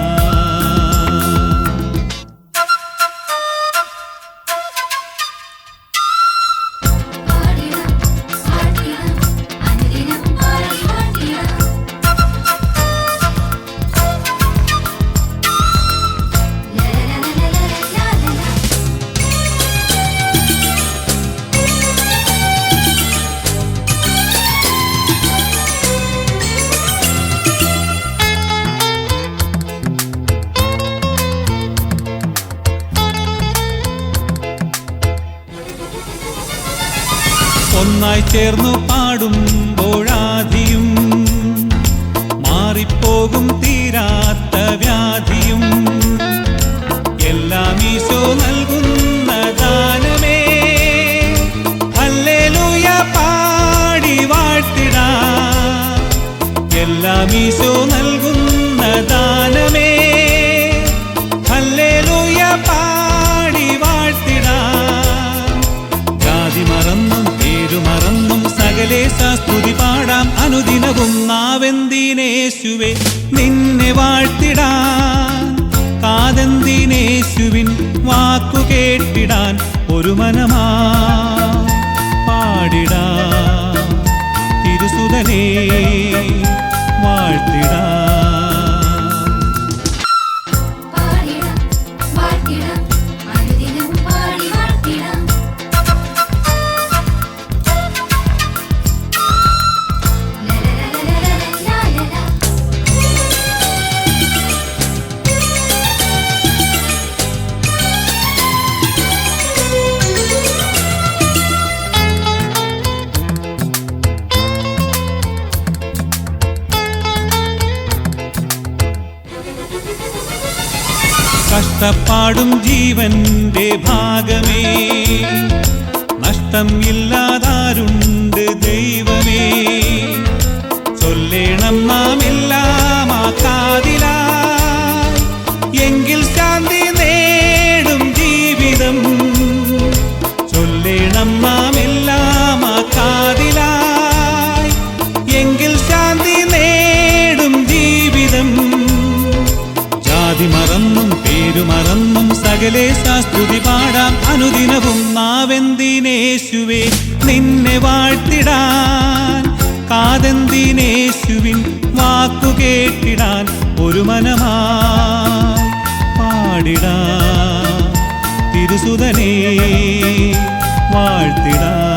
ഒന്നായി ചേർന്നു പാടുമ്പോഴാധിയും മാറിപ്പോകും തീരാത്ത വ്യാധിയും. എല്ലാം ഈശോ നൽകുന്ന ദാനമേ, ഹല്ലേലൂയ പാടി വാഴ്ത്തിടാം. എല്ലാം ഈശോ നൽകുന്ന ദാനമേ, ഹല്ലേലൂയ പാടി വാഴ്ത്തിടാം. ജാതി മറന്നും മറന്നും സകലേശ സ്തുതി പാടാം അനുദിനവും. നാവെന്തിനേശുവേ നിന്നെ വാഴ്ത്തിടാൻ, കാതെന്തിനേശുവിൻ വാക്കു കേട്ടിടാൻ. ഒരു മനമായി പാടിടാൻ, തിരുസുതനേ വാഴ്ത്തിടാൻ. കഷ്ടപ്പാടും ജീവന്റെ ഭാഗമേ, നഷ്ടം ഇല്ലാതാരുണ്ട് ദൈവമേ. ചൊല്ലേണം നാം എല്ലാം ആക്കാതിലായി, എങ്കിൽ ശാന്തി നേടും ജീവിതം. ചൊല്ലേണം നാം എല്ലാം ആക്കാതിലായി, എങ്കിൽ ശാന്തി നേടും ജീവിതം. ജാതി മറന്നും പേരുമറന്നും സകലേശ സ്തുതി പാടാം അനുദിനവും. നാവെന്തിനേശുവേ നിന്നെ വാഴ്ത്തിടാൻ, കാതെന്തിനേശുവിൻ വാക്കു കേട്ടിടാൻ. ഒരു മനമായി പാടിടാൻ, തിരുസുതനേ വാഴ്ത്തിടാൻ.